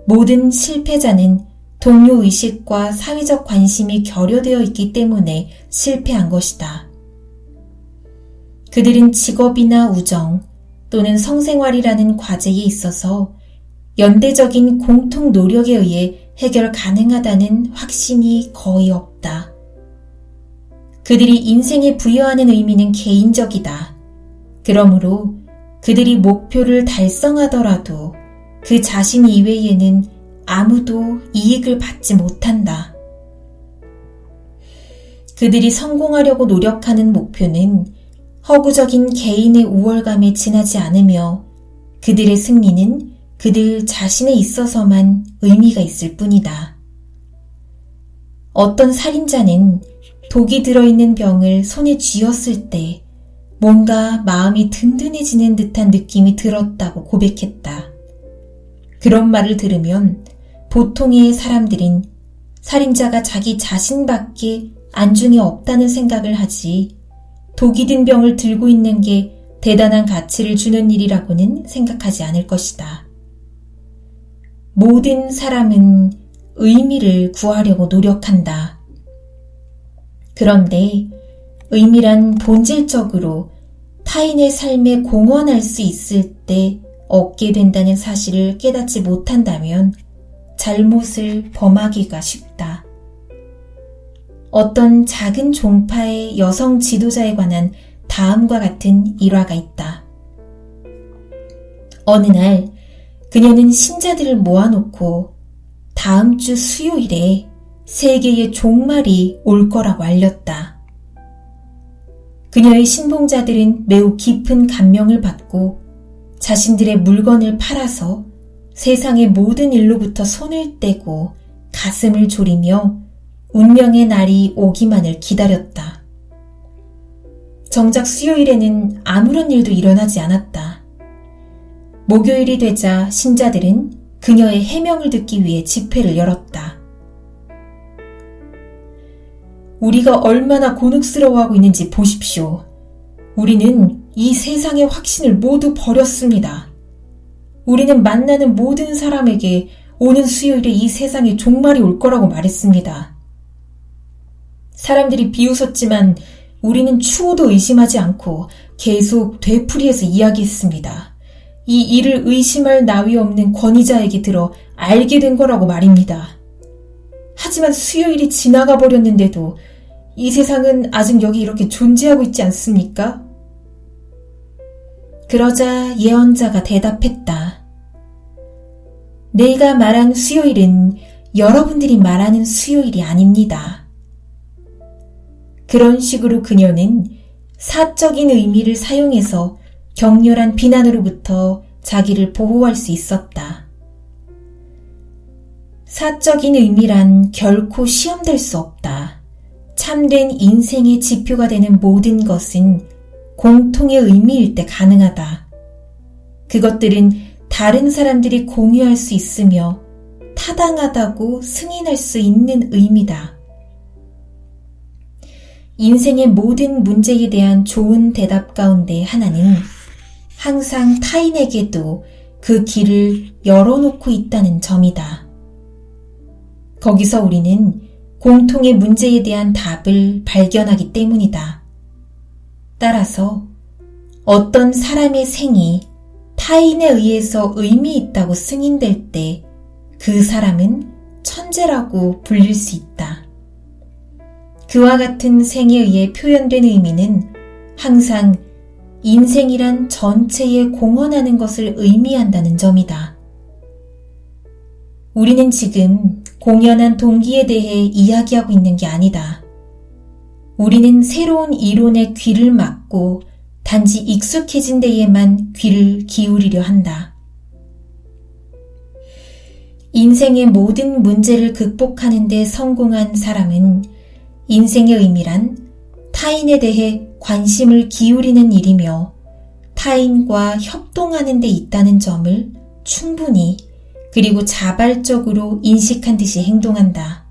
S1: 모든 실패자는 동료의식과 사회적 관심이 결여되어 있기 때문에 실패한 것이다. 그들은 직업이나 우정 또는 성생활이라는 과제에 있어서 연대적인 공통 노력에 의해 해결 가능하다는 확신이 거의 없다. 그들이 인생에 부여하는 의미는 개인적이다. 그러므로 그들이 목표를 달성하더라도 그 자신 이외에는 아무도 이익을 받지 못한다. 그들이 성공하려고 노력하는 목표는 허구적인 개인의 우월감에 지나지 않으며 그들의 승리는 그들 자신에 있어서만 의미가 있을 뿐이다. 어떤 살인자는 독이 들어있는 병을 손에 쥐었을 때 뭔가 마음이 든든해지는 듯한 느낌이 들었다고 고백했다. 그런 말을 들으면 보통의 사람들은 살인자가 자기 자신밖에 안중에 없다는 생각을 하지 독이 든 병을 들고 있는 게 대단한 가치를 주는 일이라고는 생각하지 않을 것이다. 모든 사람은 의미를 구하려고 노력한다. 그런데 의미란 본질적으로 타인의 삶에 공헌할 수 있을 때 얻게 된다는 사실을 깨닫지 못한다면 잘못을 범하기가 쉽다. 어떤 작은 종파의 여성 지도자에 관한 다음과 같은 일화가 있다. 어느 날 그녀는 신자들을 모아놓고 다음 주 수요일에 세계의 종말이 올 거라고 알렸다. 그녀의 신봉자들은 매우 깊은 감명을 받고 자신들의 물건을 팔아서 세상의 모든 일로부터 손을 떼고 가슴을 졸이며 운명의 날이 오기만을 기다렸다. 정작 수요일에는 아무런 일도 일어나지 않았다. 목요일이 되자 신자들은 그녀의 해명을 듣기 위해 집회를 열었다. 우리가 얼마나 곤혹스러워하고 있는지 보십시오. 우리는 이 세상의 확신을 모두 버렸습니다. 우리는 만나는 모든 사람에게 오는 수요일에 이 세상에 종말이 올 거라고 말했습니다. 사람들이 비웃었지만 우리는 추호도 의심하지 않고 계속 되풀이해서 이야기했습니다. 이 일을 의심할 나위 없는 권위자에게 들어 알게 된 거라고 말입니다. 하지만 수요일이 지나가 버렸는데도 이 세상은 아직 여기 이렇게 존재하고 있지 않습니까? 그러자 예언자가 대답했다. 내가 말한 수요일은 여러분들이 말하는 수요일이 아닙니다. 그런 식으로 그녀는 사적인 의미를 사용해서 격렬한 비난으로부터 자기를 보호할 수 있었다. 사적인 의미란 결코 시험될 수 없다. 참된 인생의 지표가 되는 모든 것은 공통의 의미일 때 가능하다. 그것들은 다른 사람들이 공유할 수 있으며 타당하다고 승인할 수 있는 의미다. 인생의 모든 문제에 대한 좋은 대답 가운데 하나는 항상 타인에게도 그 길을 열어놓고 있다는 점이다. 거기서 우리는 공통의 문제에 대한 답을 발견하기 때문이다. 따라서 어떤 사람의 생이 타인에 의해서 의미 있다고 승인될 때 그 사람은 천재라고 불릴 수 있다. 그와 같은 생에 의해 표현된 의미는 항상 인생이란 전체에 공헌하는 것을 의미한다는 점이다. 우리는 지금 공연한 동기에 대해 이야기하고 있는 게 아니다. 우리는 새로운 이론에 귀를 막고 단지 익숙해진 데에만 귀를 기울이려 한다. 인생의 모든 문제를 극복하는 데 성공한 사람은 인생의 의미란 타인에 대해 관심을 기울이는 일이며 타인과 협동하는 데 있다는 점을 충분히 그리고 자발적으로 인식한 듯이 행동한다.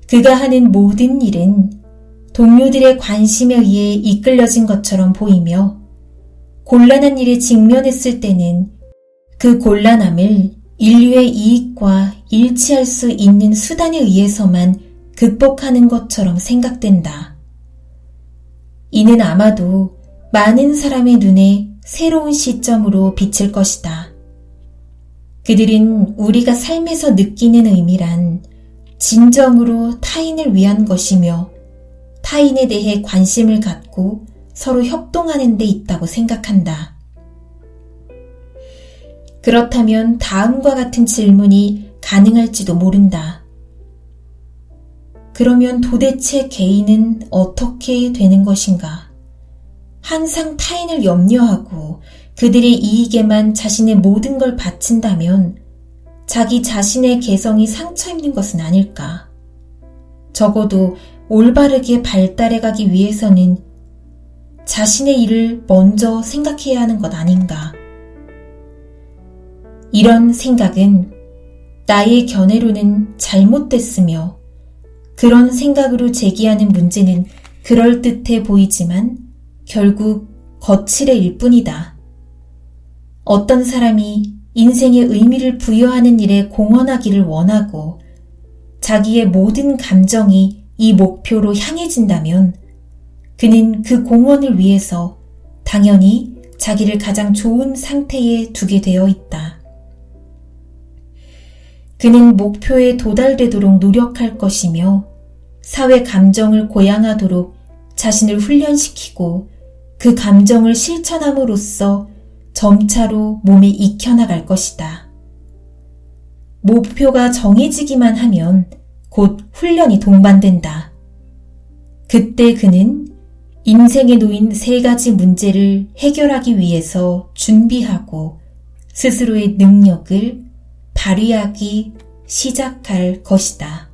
S1: 그가 하는 모든 일은 동료들의 관심에 의해 이끌려진 것처럼 보이며 곤란한 일에 직면했을 때는 그 곤란함을 인류의 이익과 일치할 수 있는 수단에 의해서만 극복하는 것처럼 생각된다. 이는 아마도 많은 사람의 눈에 새로운 시점으로 비칠 것이다. 그들은 우리가 삶에서 느끼는 의미란 진정으로 타인을 위한 것이며 타인에 대해 관심을 갖고 서로 협동하는 데 있다고 생각한다. 그렇다면 다음과 같은 질문이 가능할지도 모른다. 그러면 도대체 개인은 어떻게 되는 것인가? 항상 타인을 염려하고 그들의 이익에만 자신의 모든 걸 바친다면 자기 자신의 개성이 상처 입는 것은 아닐까? 적어도 올바르게 발달해가기 위해서는 자신의 일을 먼저 생각해야 하는 것 아닌가? 이런 생각은 나의 견해로는 잘못됐으며 그런 생각으로 제기하는 문제는 그럴듯해 보이지만 결국 거칠애일 뿐이다. 어떤 사람이 인생의 의미를 부여하는 일에 공헌하기를 원하고 자기의 모든 감정이 이 목표로 향해진다면 그는 그 공헌을 위해서 당연히 자기를 가장 좋은 상태에 두게 되어 있다. 그는 목표에 도달되도록 노력할 것이며 사회 감정을 고양하도록 자신을 훈련시키고 그 감정을 실천함으로써 점차로 몸에 익혀나갈 것이다. 목표가 정해지기만 하면 곧 훈련이 동반된다. 그때 그는 인생에 놓인 3가지 문제를 해결하기 위해서 준비하고 스스로의 능력을 발휘하기 시작할 것이다.